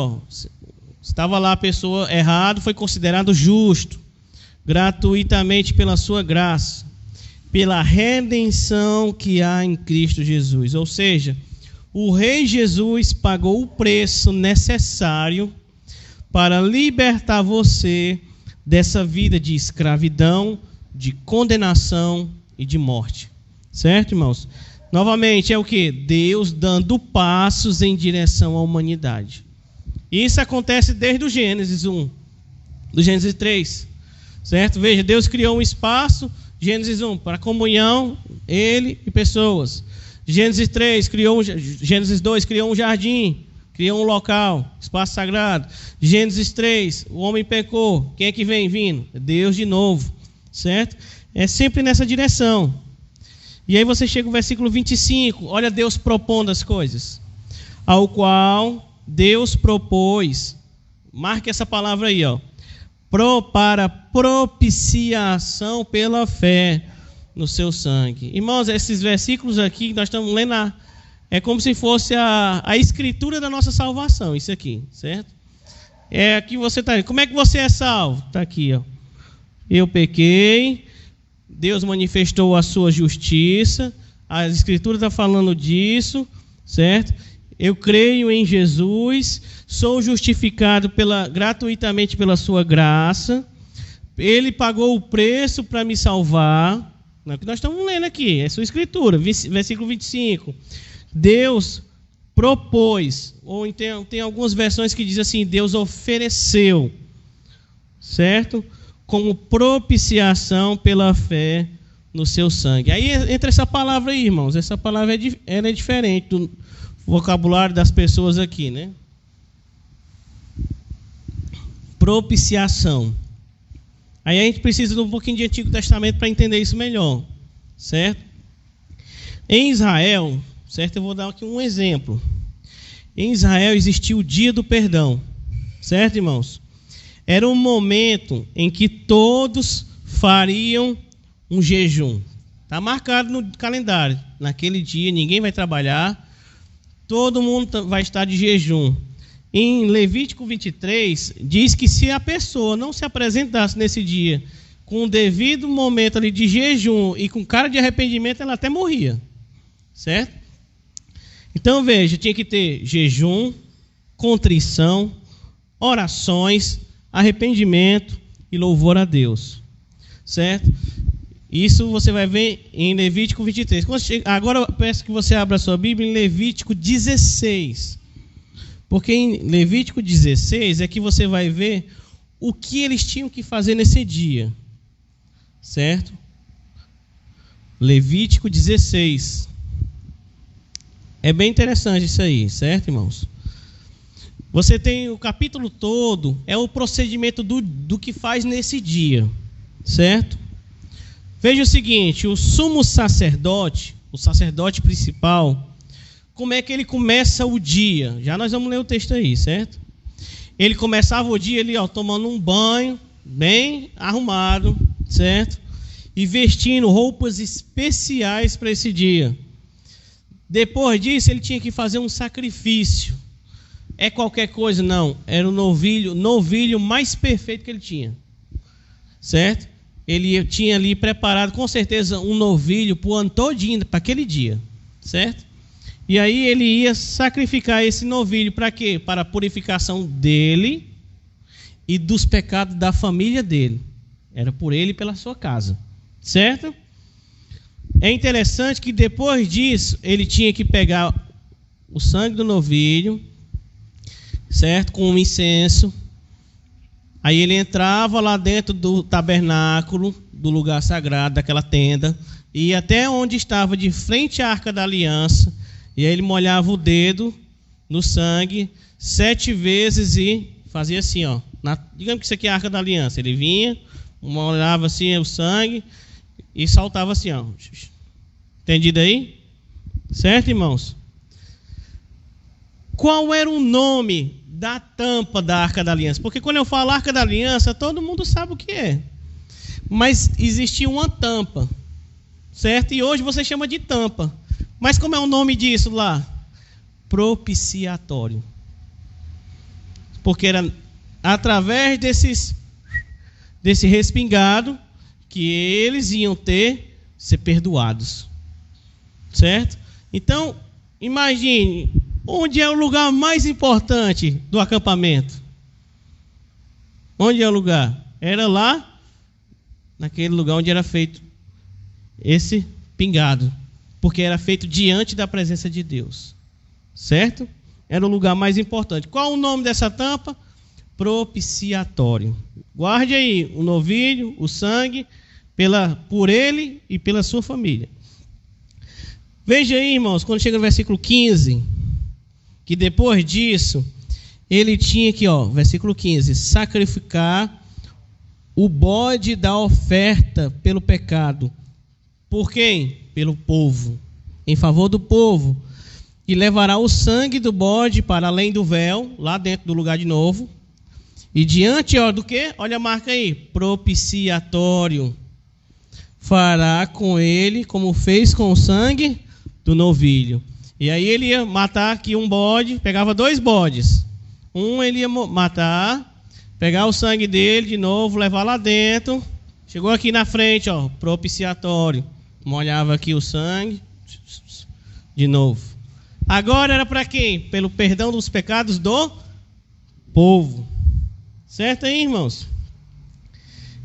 estava lá a pessoa errada, foi considerado justo, gratuitamente pela sua graça, pela redenção que há em Cristo Jesus. Ou seja, o Rei Jesus pagou o preço necessário para libertar você dessa vida de escravidão, de condenação e de morte. Certo, irmãos? Novamente, é o que? Deus dando passos em direção à humanidade. Isso acontece desde o Gênesis 1, do Gênesis 3. Certo? Veja, Deus criou um espaço, Gênesis 1, para comunhão, Ele e pessoas. Gênesis 2, criou um jardim, criou um local, espaço sagrado. Gênesis 3, o homem pecou. Quem é que vem vindo? Deus de novo. Certo? É sempre nessa direção. E aí você chega no versículo 25, olha Deus propondo as coisas. Ao qual Deus propôs, Marque essa palavra aí, ó. Para propiciação pela fé no seu sangue. Irmãos, esses versículos aqui que nós estamos lendo, é como se fosse a escritura da nossa salvação, isso aqui, certo? É aqui você está. Como é que você é salvo? Está aqui, ó. Eu pequei, Deus manifestou a sua justiça, a escritura está falando disso, certo? Eu creio em Jesus, sou justificado gratuitamente pela sua graça, ele pagou o preço para me salvar. É o que nós estamos lendo aqui, é sua escritura, versículo 25. Deus propôs, ou então tem algumas versões que dizem assim, Deus ofereceu, certo? Como propiciação pela fé no seu sangue. Aí entra essa palavra aí, irmãos, essa palavra ela é diferente do vocabulário das pessoas aqui, né? Propiciação. Aí a gente precisa de um pouquinho de Antigo Testamento para entender isso melhor, certo? Em Israel, certo? Eu vou dar aqui um exemplo. Em Israel existia o dia do perdão, certo, irmãos? Era um momento em que todos fariam um jejum. Está marcado no calendário. Naquele dia ninguém vai trabalhar, todo mundo vai estar de jejum. Em Levítico 23, diz que se a pessoa não se apresentasse nesse dia com o devido momento ali de jejum e com cara de arrependimento, ela até morria, certo? Então, veja, tinha que ter jejum, contrição, orações, arrependimento e louvor a Deus, certo? Isso você vai ver em Levítico 23. Agora eu peço que você abra a sua Bíblia em Levítico 16. Porque em Levítico 16 é que você vai ver o que eles tinham que fazer nesse dia, certo? Levítico 16. É bem interessante isso aí, certo, irmãos? Você tem o capítulo todo, é o procedimento do que faz nesse dia, certo? Veja o seguinte, o sumo sacerdote, o sacerdote principal, como é que ele começa o dia? Já nós vamos ler o texto aí, certo? Ele começava o dia ali, ó, tomando um banho, bem arrumado, certo? E vestindo roupas especiais para esse dia. Depois disso, ele tinha que fazer um sacrifício. É qualquer coisa? Não. Era o novilho mais perfeito que ele tinha, certo? Ele tinha ali preparado, com certeza, um novilho para o ano todinho, para aquele dia, certo? E aí ele ia sacrificar esse novilho para quê? Para a purificação dele e dos pecados da família dele. Era por ele e pela sua casa, certo? É interessante que depois disso, ele tinha que pegar o sangue do novilho, certo? Com um incenso. Aí ele entrava lá dentro do tabernáculo, do lugar sagrado, daquela tenda, e ia até onde estava de frente à Arca da Aliança, e aí ele molhava o dedo no sangue 7 vezes e fazia assim, ó. Digamos que isso aqui é a Arca da Aliança. Ele vinha, molhava assim o sangue e saltava assim, ó. Entendido aí? Certo, irmãos? Qual era o nome da tampa da Arca da Aliança? Porque quando eu falo Arca da Aliança, todo mundo sabe o que é. Mas existia uma tampa, certo? E hoje você chama de tampa. Mas como é o nome disso lá? Propiciatório. Porque era através desse respingado que eles iam ser perdoados. Certo? Então, imagine, onde é o lugar mais importante do acampamento? Onde é o lugar? Era lá, naquele lugar onde era feito esse pingado. Porque era feito diante da presença de Deus. Certo? Era o lugar mais importante. Qual o nome dessa tampa? Propiciatório. Guarde aí o novilho, o sangue, por ele e pela sua família. Veja aí, irmãos, quando chega no versículo 15, que depois disso, ele tinha que, ó, versículo 15, sacrificar o bode da oferta pelo pecado. Por quem? Pelo povo, em favor do povo. E levará o sangue do bode para além do véu, lá dentro do lugar de novo, E diante do quê? Olha a marca aí. Propiciatório. Fará com ele como fez com o sangue do novilho. E aí ele ia matar aqui um bode, pegava 2 bodes. Um ele ia matar, pegar o sangue dele de novo, levar lá dentro. Chegou aqui na frente, ó, propiciatório. Molhava aqui o sangue, de novo. Agora era para quem? Pelo perdão dos pecados do povo. Certo aí, irmãos?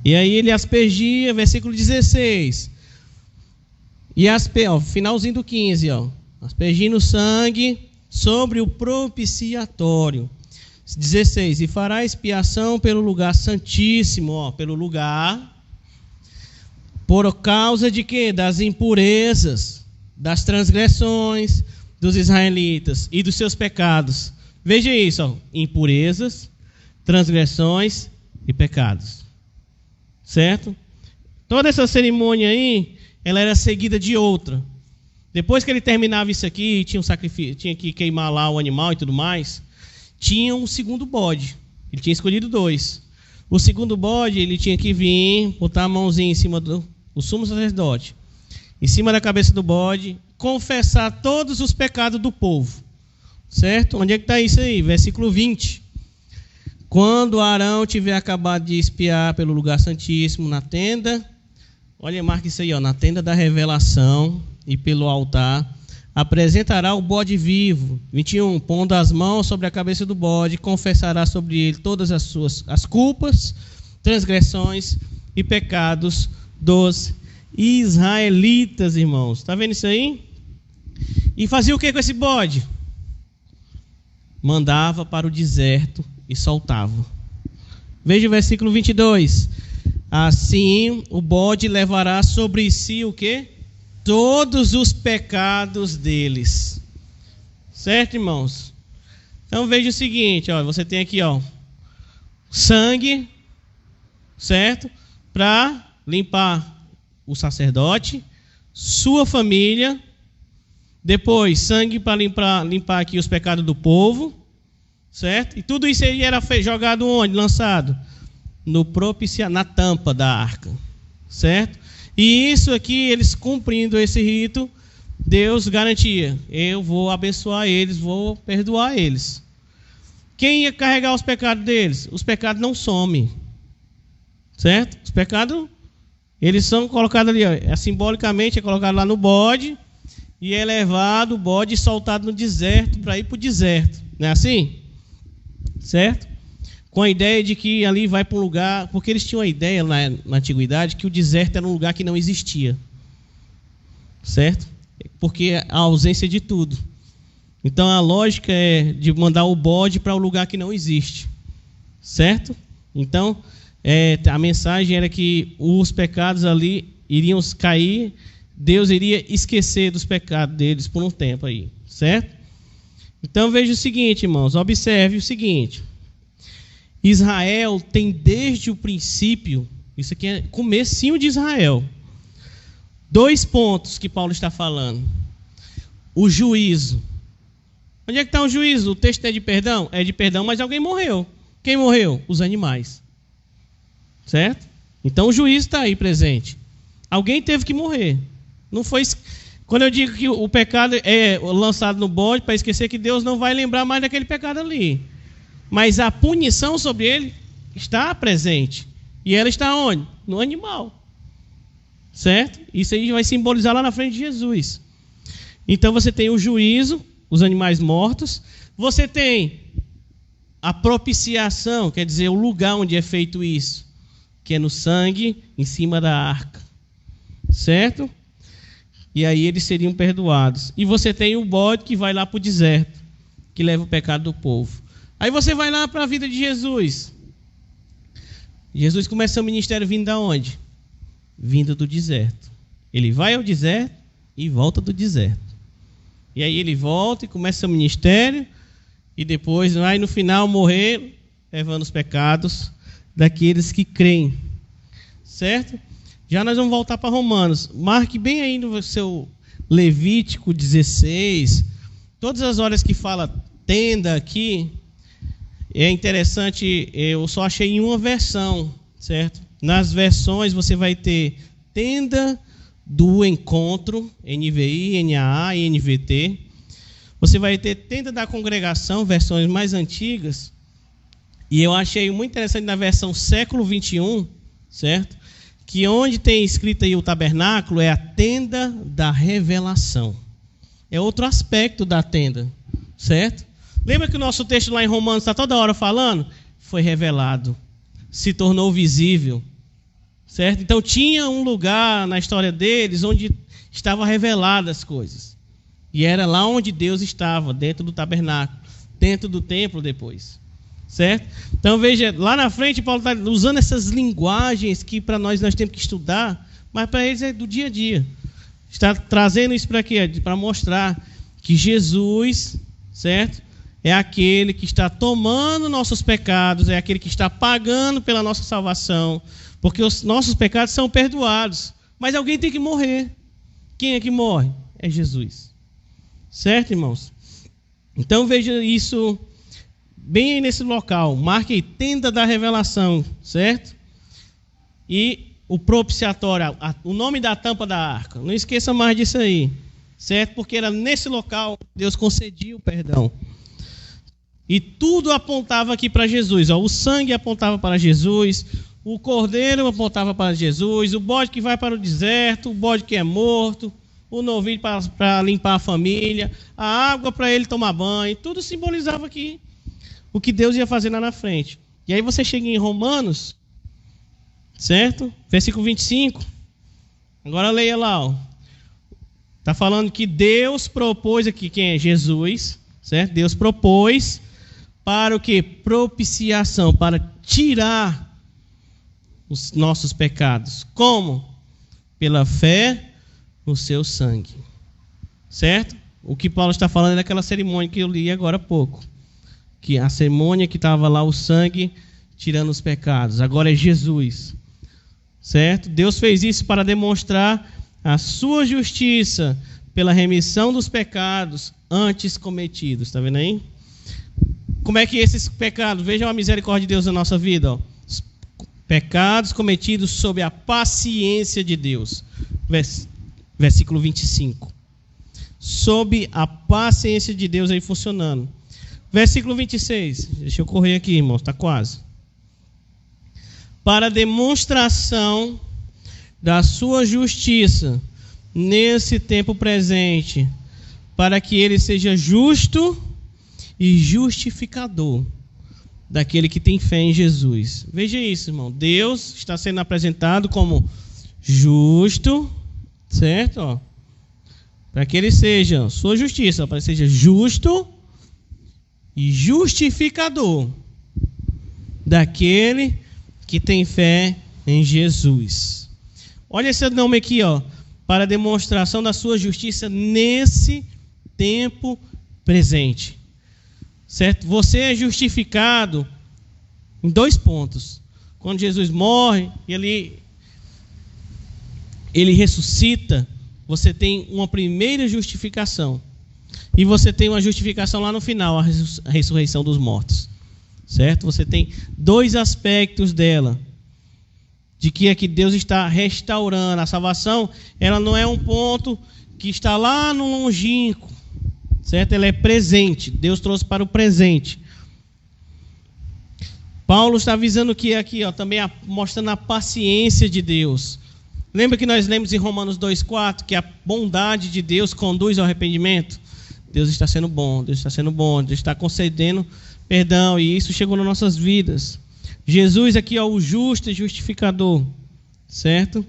E aí ele aspergia, versículo 16. E finalzinho do 15, ó. Aspergindo o sangue sobre o propiciatório. 16. E fará expiação pelo lugar santíssimo, ó, pelo lugar, por causa de quê? Das impurezas, das transgressões dos israelitas e dos seus pecados. Veja isso, ó. Impurezas, transgressões e pecados. Certo? Toda essa cerimônia aí, ela era seguida de outra. Depois que ele terminava isso aqui, tinha um sacrifício, tinha que queimar lá o animal e tudo mais, tinha um segundo bode. Ele tinha escolhido 2. O segundo bode, ele tinha que vir, botar a mãozinha em cima do sumo sacerdote, em cima da cabeça do bode, confessar todos os pecados do povo. Certo? Onde é que está isso aí? Versículo 20. Quando Arão tiver acabado de expiar pelo lugar santíssimo na tenda, olha, marca isso aí, ó, na tenda da revelação e pelo altar, apresentará o bode vivo. 21. Pondo as mãos sobre a cabeça do bode, confessará sobre ele todas as culpas, transgressões e pecados dos israelitas, irmãos. Está vendo isso aí? E fazia o que com esse bode? Mandava para o deserto e soltava. Veja o versículo 22. Assim o bode levará sobre si o quê? Todos os pecados deles. Certo, irmãos? Então veja o seguinte, ó, você tem aqui, ó, sangue, certo? Para limpar o sacerdote, sua família. Depois, sangue para limpar aqui os pecados do povo. Certo? E tudo isso aí era jogado onde? Lançado? Na tampa da arca. Certo? E isso aqui, eles cumprindo esse rito, Deus garantia: eu vou abençoar eles, vou perdoar eles. Quem ia carregar os pecados deles? Os pecados não somem. Certo? Os pecados, eles são colocados ali, ó, simbolicamente é colocado lá no bode, e é levado o bode e soltado no deserto, para ir para o deserto. Não é assim? Certo? Com a ideia de que ali vai para um lugar, porque eles tinham a ideia na antiguidade que o deserto era um lugar que não existia. Certo? Porque a ausência de tudo. Então a lógica é de mandar o bode para um lugar que não existe. Certo? Então a mensagem era que os pecados ali iriam cair, Deus iria esquecer dos pecados deles por um tempo aí. Certo? Então veja o seguinte, irmãos, observe o seguinte. Israel tem desde o princípio, isso aqui é comecinho de Israel, 2 pontos que Paulo está falando. O juízo. Onde é que está o juízo? O texto é de perdão? É de perdão, mas alguém morreu. Quem morreu? Os animais. Certo? Então o juízo está aí presente. Alguém teve que morrer. Não foi... Quando eu digo que o pecado é lançado no bode, para esquecer que Deus não vai lembrar mais daquele pecado ali. Mas a punição sobre ele está presente. E ela está onde? No animal. Certo? Isso aí vai simbolizar lá na frente de Jesus. Então você tem o juízo, os animais mortos. Você tem a propiciação, quer dizer, o lugar onde é feito isso, que é no sangue, em cima da arca. Certo? E aí eles seriam perdoados. E você tem o bode que vai lá para o deserto, que leva o pecado do povo. Aí você vai lá para a vida de Jesus. Jesus começa o ministério vindo da onde? Vindo do deserto. Ele vai ao deserto e volta do deserto. E aí ele volta e começa o ministério. E depois vai no final morrer, levando os pecados daqueles que creem. Certo? Já nós vamos voltar para Romanos. Marque bem aí no seu Levítico 16. Todas as horas que fala tenda aqui, é interessante, eu só achei em uma versão, certo? Nas versões você vai ter tenda do encontro, NVI, NAA e NVT. Você vai ter tenda da congregação, versões mais antigas. E eu achei muito interessante na versão século 21, certo? Que onde tem escrito aí o tabernáculo é a tenda da revelação. É outro aspecto da tenda, certo? Lembra que o nosso texto lá em Romanos está toda hora falando? Foi revelado, se tornou visível, certo? Então tinha um lugar na história deles onde estavam reveladas as coisas. E era lá onde Deus estava, dentro do tabernáculo, dentro do templo depois, certo? Então veja, lá na frente Paulo está usando essas linguagens que para nós temos que estudar, mas para eles é do dia a dia. Está trazendo isso para quê? Para mostrar que Jesus, certo? É aquele que está tomando nossos pecados, é aquele que está pagando pela nossa salvação, porque os nossos pecados são perdoados. Mas alguém tem que morrer. Quem é que morre? É Jesus. Certo, irmãos? Então veja isso bem aí nesse local. Marque aí, tenda da revelação, certo? E o propiciatório, o nome da tampa da arca. Não esqueça mais disso aí, certo? Porque era nesse local que Deus concedia o perdão. E tudo apontava aqui para Jesus. Ó, o sangue apontava para Jesus, o cordeiro apontava para Jesus, o bode que vai para o deserto, o bode que é morto, o novilho para limpar a família, a água para ele tomar banho, tudo simbolizava aqui o que Deus ia fazer lá na frente. E aí você chega em Romanos, certo? Versículo 25. Agora leia lá. Está falando que Deus propôs aqui, quem é? Jesus, certo? Deus propôs para o que? Propiciação, para tirar os nossos pecados. Como? Pela fé no seu sangue. Certo? O que Paulo está falando é daquela cerimônia que eu li agora há pouco. Que a cerimônia que estava lá o sangue tirando os pecados. Agora é Jesus. Certo? Deus fez isso para demonstrar a sua justiça pela remissão dos pecados antes cometidos. Está vendo aí? Como é que esses pecados, vejam a misericórdia de Deus na nossa vida, ó. Pecados cometidos sob a paciência de Deus. Versículo 25. Sob a paciência de Deus aí funcionando. Versículo 26. Deixa eu correr aqui, irmãos, está quase. Para demonstração da sua justiça nesse tempo presente, para que ele seja justo e justificador daquele que tem fé em Jesus. Veja isso, irmão. Deus está sendo apresentado como justo, certo? Ó, para que ele seja, sua justiça, para que seja justo e justificador daquele que tem fé em Jesus. Olha esse nome aqui, ó, para demonstração da sua justiça nesse tempo presente. Certo? Você é justificado em 2 pontos. Quando Jesus morre e ele ressuscita, você tem uma primeira justificação. E você tem uma justificação lá no final, a ressurreição dos mortos. Certo? Você tem 2 aspectos dela. De que é que Deus está restaurando. A salvação, ela não é um ponto que está lá no longínquo. Certo? Ela é presente. Deus trouxe para o presente. Paulo está avisando que aqui, ó, também mostrando a paciência de Deus. Lembra que nós lemos em Romanos 2,4 que a bondade de Deus conduz ao arrependimento? Deus está sendo bom, Deus está sendo bom, Deus está concedendo perdão, e isso chegou nas nossas vidas. Jesus aqui, ó, o justo e justificador, certo?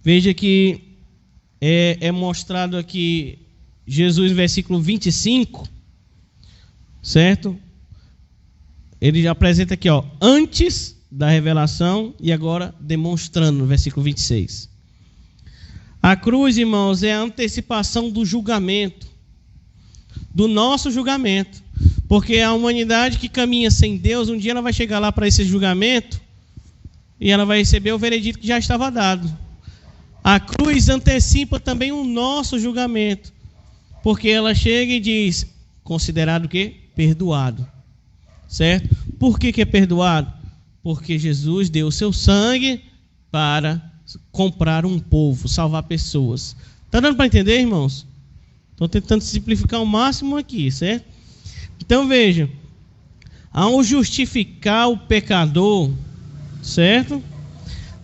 Veja que é mostrado aqui Jesus, versículo 25, certo? Ele já apresenta aqui, ó, antes da revelação e agora demonstrando no versículo 26. A cruz, irmãos, é a antecipação do julgamento, do nosso julgamento. Porque a humanidade que caminha sem Deus, um dia ela vai chegar lá para esse julgamento e ela vai receber o veredito que já estava dado. A cruz antecipa também o nosso julgamento. Porque ela chega e diz, considerado o quê? Perdoado. Certo? Por que é perdoado? Porque Jesus deu o seu sangue para comprar um povo, salvar pessoas. Está dando para entender, irmãos? Estou tentando simplificar ao máximo aqui, certo? Então veja, ao justificar o pecador, certo?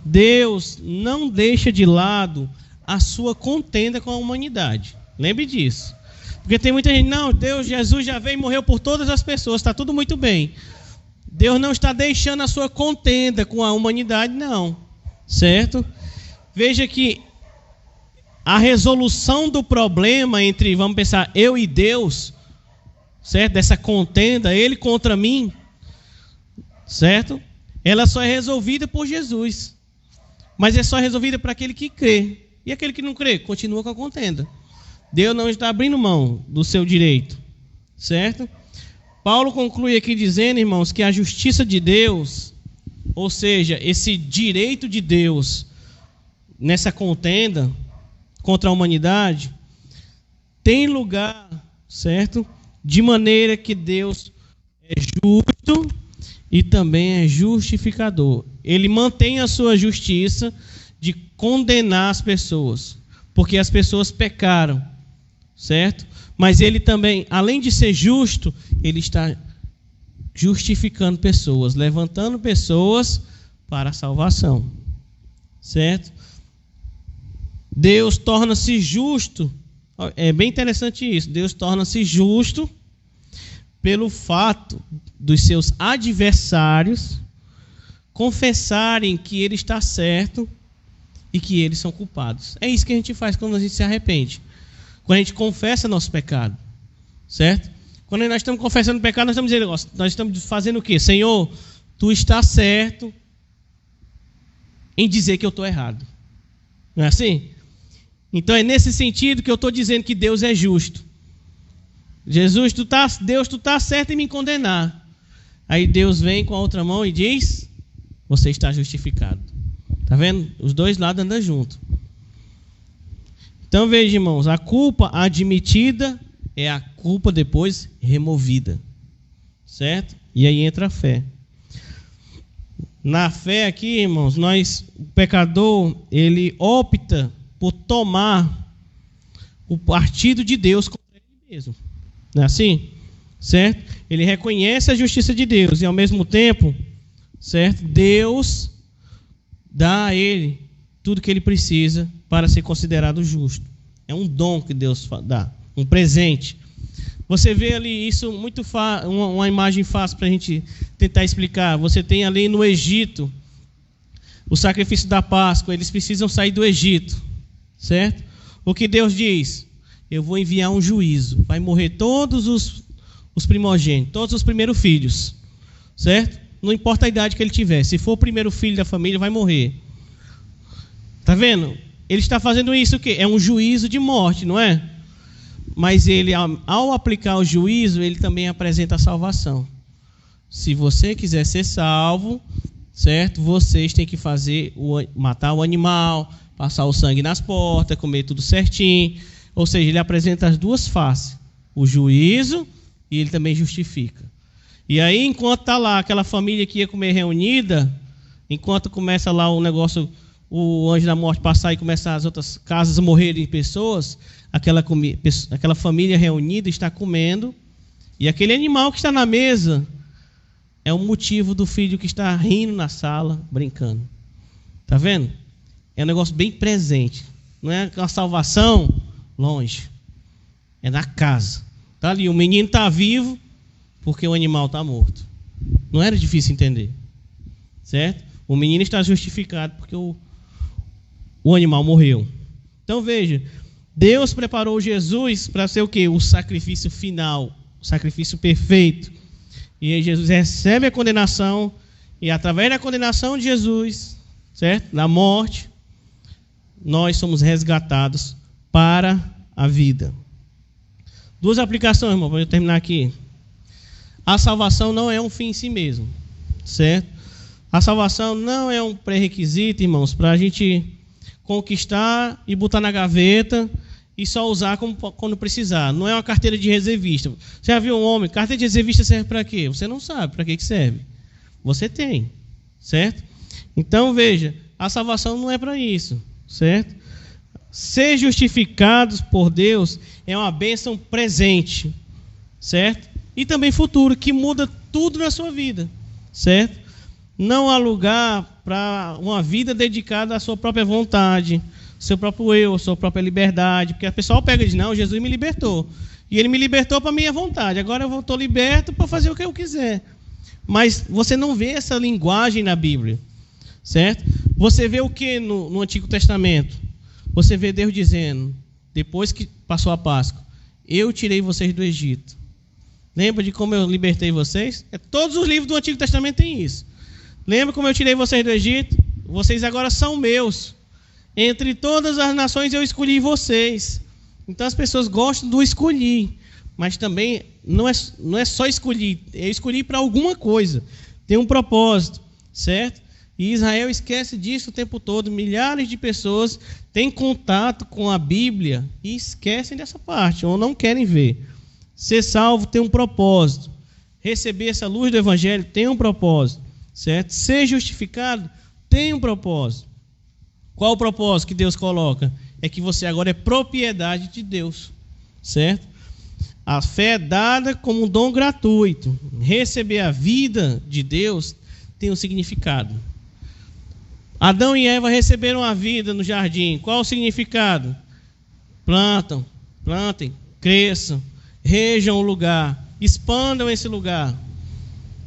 Deus não deixa de lado a sua contenda com a humanidade. Lembre disso. Porque tem muita gente, não, Jesus já veio e morreu por todas as pessoas, está tudo muito bem. Deus não está deixando a sua contenda com a humanidade, não. Certo? Veja que a resolução do problema entre, vamos pensar, eu e Deus, certo? Dessa contenda, ele contra mim, certo? Ela só é resolvida por Jesus. Mas é só resolvida para aquele que crê. E aquele que não crê, continua com a contenda. Deus não está abrindo mão do seu direito, certo? Paulo conclui aqui dizendo, irmãos, que a justiça de Deus, ou seja, esse direito de Deus nessa contenda contra a humanidade, tem lugar, certo? De maneira que Deus é justo e também é justificador. Ele mantém a sua justiça de condenar as pessoas, porque as pessoas pecaram, certo? Mas ele também, além de ser justo, ele está justificando pessoas, levantando pessoas para a salvação, certo? Deus torna-se justo, é bem interessante isso, Deus torna-se justo pelo fato dos seus adversários confessarem que ele está certo e que eles são culpados. É isso que a gente faz quando a gente se arrepende. Quando a gente confessa nosso pecado, certo? Quando nós estamos confessando o pecado, nós estamos dizendo, nós estamos fazendo o quê? Senhor, tu está certo em dizer que eu estou errado. Não é assim? Então é nesse sentido que eu estou dizendo que Deus é justo. Jesus, Deus, tu está certo em me condenar. Aí Deus vem com a outra mão e diz, você está justificado. Está vendo? Os dois lados andam juntos. Então veja, irmãos, a culpa admitida é a culpa depois removida, certo? E aí entra a fé. Na fé aqui, irmãos, o pecador, ele opta por tomar o partido de Deus contra ele mesmo. Não é assim? Certo? Ele reconhece a justiça de Deus e ao mesmo tempo, certo? Deus dá a ele tudo que ele precisa para ser considerado justo. É um dom que Deus dá, um presente. Você vê ali isso muito uma imagem fácil para a gente tentar explicar. Você tem ali no Egito o sacrifício da Páscoa, eles precisam sair do Egito, certo? O que Deus diz? Eu vou enviar um juízo, vai morrer todos os primogênitos, todos os primeiros filhos, certo? Não importa a idade que ele tiver, se for o primeiro filho da família, vai morrer. Está vendo? Ele está fazendo isso o quê? É um juízo de morte, não é? Mas ele, ao aplicar o juízo, ele também apresenta a salvação. Se você quiser ser salvo, certo? Vocês têm que matar o animal, passar o sangue nas portas, comer tudo certinho. Ou seja, ele apresenta as duas faces, o juízo e ele também justifica. E aí, enquanto está lá aquela família que ia comer reunida, enquanto começa lá o negócio, o anjo da morte passar e começar as outras casas a morrerem pessoas, aquela família reunida está comendo, e aquele animal que está na mesa é o motivo do filho que está rindo na sala, brincando. Está vendo? É um negócio bem presente. Não é a salvação longe. É na casa. Está ali, o menino está vivo porque o animal está morto. Não era difícil entender. Certo? O menino está justificado porque o animal morreu. Então veja, Deus preparou Jesus para ser o quê? O sacrifício final, o sacrifício perfeito. E aí Jesus recebe a condenação, e através da condenação de Jesus, certo? Na morte, nós somos resgatados para a vida. Duas aplicações, irmão, para eu terminar aqui. A salvação não é um fim em si mesmo, certo? A salvação não é um pré-requisito, irmãos, para a gente conquistar e botar na gaveta e só usar quando precisar. Não é uma carteira de reservista. Você já viu um homem? Carteira de reservista serve para quê? Você não sabe para que serve. Você tem, certo? Então, veja, a salvação não é para isso, certo? Ser justificados por Deus é uma bênção presente, certo? E também futuro, que muda tudo na sua vida, certo? Não há lugar para uma vida dedicada à sua própria vontade, seu próprio eu, sua própria liberdade, porque a pessoa pega e diz, não, Jesus me libertou, e ele me libertou para a minha vontade, agora eu estou liberto para fazer o que eu quiser. Mas você não vê essa linguagem na Bíblia, certo? Você vê o que no Antigo Testamento? Você vê Deus dizendo, depois que passou a Páscoa, eu tirei vocês do Egito. Lembra de como eu libertei vocês? Todos os livros do Antigo Testamento têm isso. Lembra como eu tirei vocês do Egito? Vocês agora são meus. Entre todas as nações eu escolhi vocês. Então as pessoas gostam do escolhi. Mas também não é só escolher. Eu escolhi para alguma coisa. Tem um propósito, certo? E Israel esquece disso o tempo todo. Milhares de pessoas têm contato com a Bíblia e esquecem dessa parte, ou não querem ver. Ser salvo tem um propósito. Receber essa luz do Evangelho tem um propósito, certo? Ser justificado tem um propósito. Qual o propósito que Deus coloca? É que você agora é propriedade de Deus, certo? A fé é dada como um dom gratuito. Receber a vida de Deus tem um significado. Adão e Eva receberam a vida no jardim. Qual o significado? Plantem, cresçam, rejam o lugar, expandam esse lugar.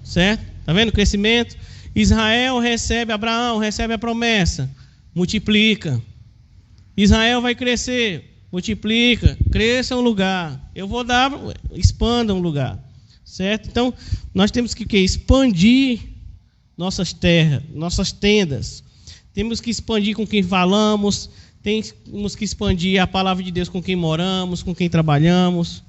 Certo? Está vendo o crescimento? Abraão recebe a promessa. Multiplica. Israel vai crescer. Multiplica, cresça um lugar. Eu vou dar, expanda um lugar. Certo? Então, nós temos que expandir nossas terras, nossas tendas. Temos que expandir com quem falamos, temos que expandir a palavra de Deus com quem moramos, com quem trabalhamos.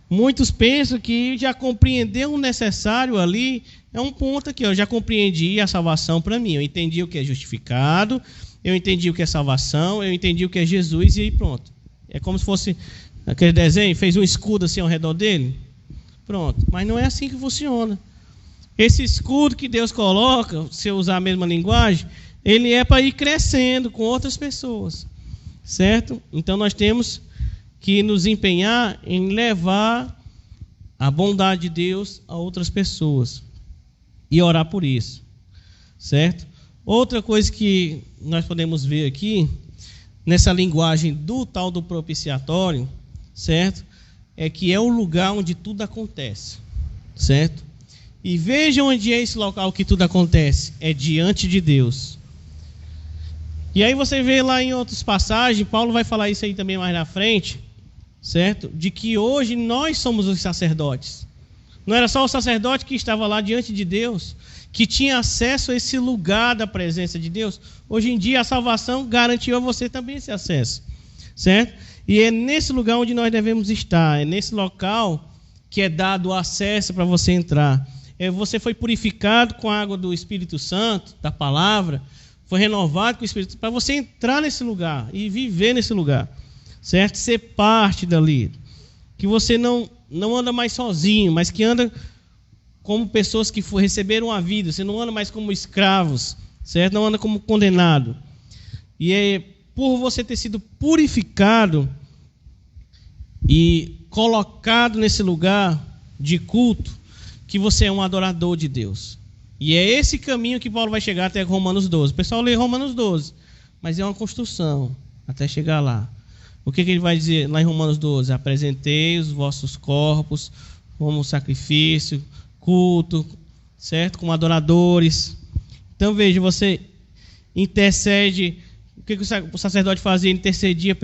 Muitos pensam que já compreendeu o necessário ali. É um ponto aqui, eu já compreendi a salvação para mim. Eu entendi o que é justificado, eu entendi o que é salvação, eu entendi o que é Jesus e aí pronto. É como se fosse aquele desenho, fez um escudo assim ao redor dele. Pronto, mas não é assim que funciona. Esse escudo que Deus coloca, se eu usar a mesma linguagem, ele é para ir crescendo com outras pessoas, certo? Então nós temos que nos empenhar em levar a bondade de Deus a outras pessoas e orar por isso, certo? Outra coisa que nós podemos ver aqui, nessa linguagem do tal do propiciatório, certo? É que é o lugar onde tudo acontece, certo? E veja onde é esse local que tudo acontece, é diante de Deus. E aí você vê lá em outras passagens, Paulo vai falar isso aí também mais na frente, certo? De que hoje nós somos os sacerdotes. Não era só o sacerdote que estava lá diante de Deus, que tinha acesso a esse lugar da presença de Deus. Hoje em dia a salvação garantiu a você também esse acesso, certo? E é nesse lugar onde nós devemos estar, é nesse local que é dado o acesso para você entrar. Você foi purificado com a água do Espírito Santo, da palavra, foi renovado com o Espírito Santo, para você entrar nesse lugar e viver nesse lugar, certo? Ser parte dali. Que você não anda mais sozinho, mas que anda como pessoas que receberam a vida. Você não anda mais como escravos, certo? Não anda como condenado. E é por você ter sido purificado e colocado nesse lugar de culto que você é um adorador de Deus. E é esse caminho que Paulo vai chegar até Romanos 12. O pessoal lê Romanos 12, mas é uma construção até chegar lá. O que ele vai dizer lá em Romanos 12? Apresentei os vossos corpos como sacrifício, culto, certo? Como adoradores. Então veja, você intercede. O que o sacerdote fazia? Ele intercedia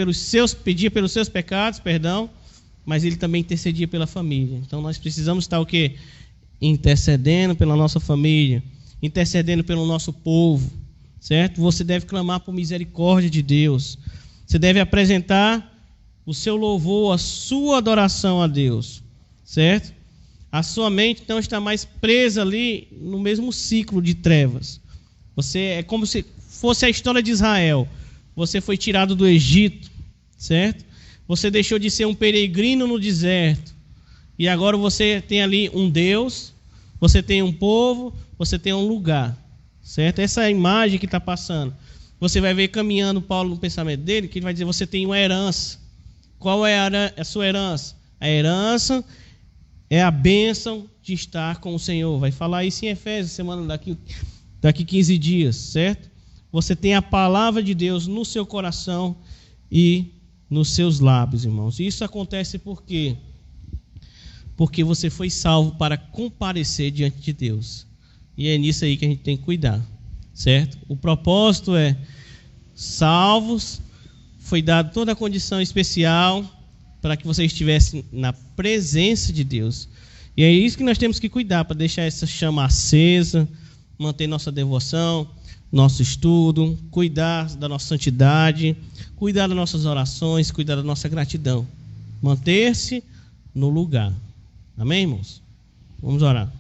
pedia pelos seus pecados, perdão, mas ele também intercedia pela família. Então nós precisamos estar o quê? Intercedendo pela nossa família, intercedendo pelo nosso povo, certo? Você deve clamar por misericórdia de Deus. Você deve apresentar o seu louvor, a sua adoração a Deus, certo? A sua mente não está mais presa ali no mesmo ciclo de trevas. Você é como se fosse a história de Israel. Você foi tirado do Egito, certo? Você deixou de ser um peregrino no deserto. E agora você tem ali um Deus, você tem um povo, você tem um lugar. Certo? Essa é a imagem que está passando. Você vai ver caminhando Paulo no pensamento dele, que ele vai dizer, você tem uma herança. Qual é a sua herança? A herança é a bênção de estar com o Senhor. Vai falar isso em Efésios, semana daqui 15 dias, certo? Você tem a palavra de Deus no seu coração e nos seus lábios, irmãos. E isso acontece por quê? Porque você foi salvo para comparecer diante de Deus. E é nisso aí que a gente tem que cuidar, certo? O propósito é salvos, foi dado toda a condição especial para que você estivesse na presença de Deus. E é isso que nós temos que cuidar, para deixar essa chama acesa, manter nossa devoção, nosso estudo, cuidar da nossa santidade, cuidar das nossas orações, cuidar da nossa gratidão. Manter-se no lugar. Amém, irmãos? Vamos orar.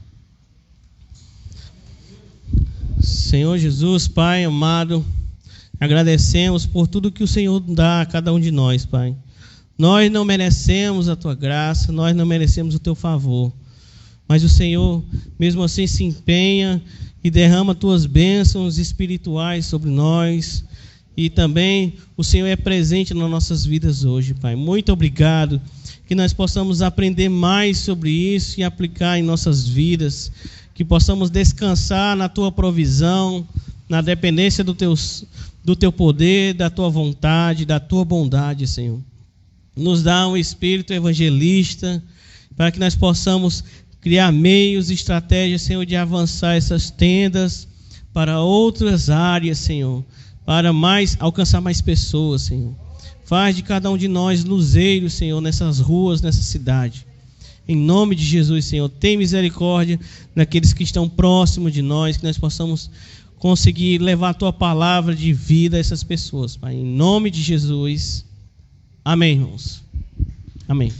Senhor Jesus, Pai amado, agradecemos por tudo que o Senhor dá a cada um de nós, Pai. Nós não merecemos a Tua graça, nós não merecemos o Teu favor. Mas o Senhor, mesmo assim, se empenha e derrama Tuas bênçãos espirituais sobre nós. E também o Senhor é presente nas nossas vidas hoje, Pai. Muito obrigado, que nós possamos aprender mais sobre isso e aplicar em nossas vidas. Que possamos descansar na Tua provisão, na dependência do Teu poder, da Tua vontade, da Tua bondade, Senhor. Nos dá um espírito evangelista, para que nós possamos criar meios e estratégias, Senhor, de avançar essas tendas para outras áreas, Senhor, para alcançar mais pessoas, Senhor. Faz de cada um de nós luzeiros, Senhor, nessas ruas, nessa cidade. Em nome de Jesus, Senhor, tem misericórdia daqueles que estão próximos de nós, que nós possamos conseguir levar a Tua palavra de vida a essas pessoas, Pai. Em nome de Jesus. Amém, irmãos. Amém.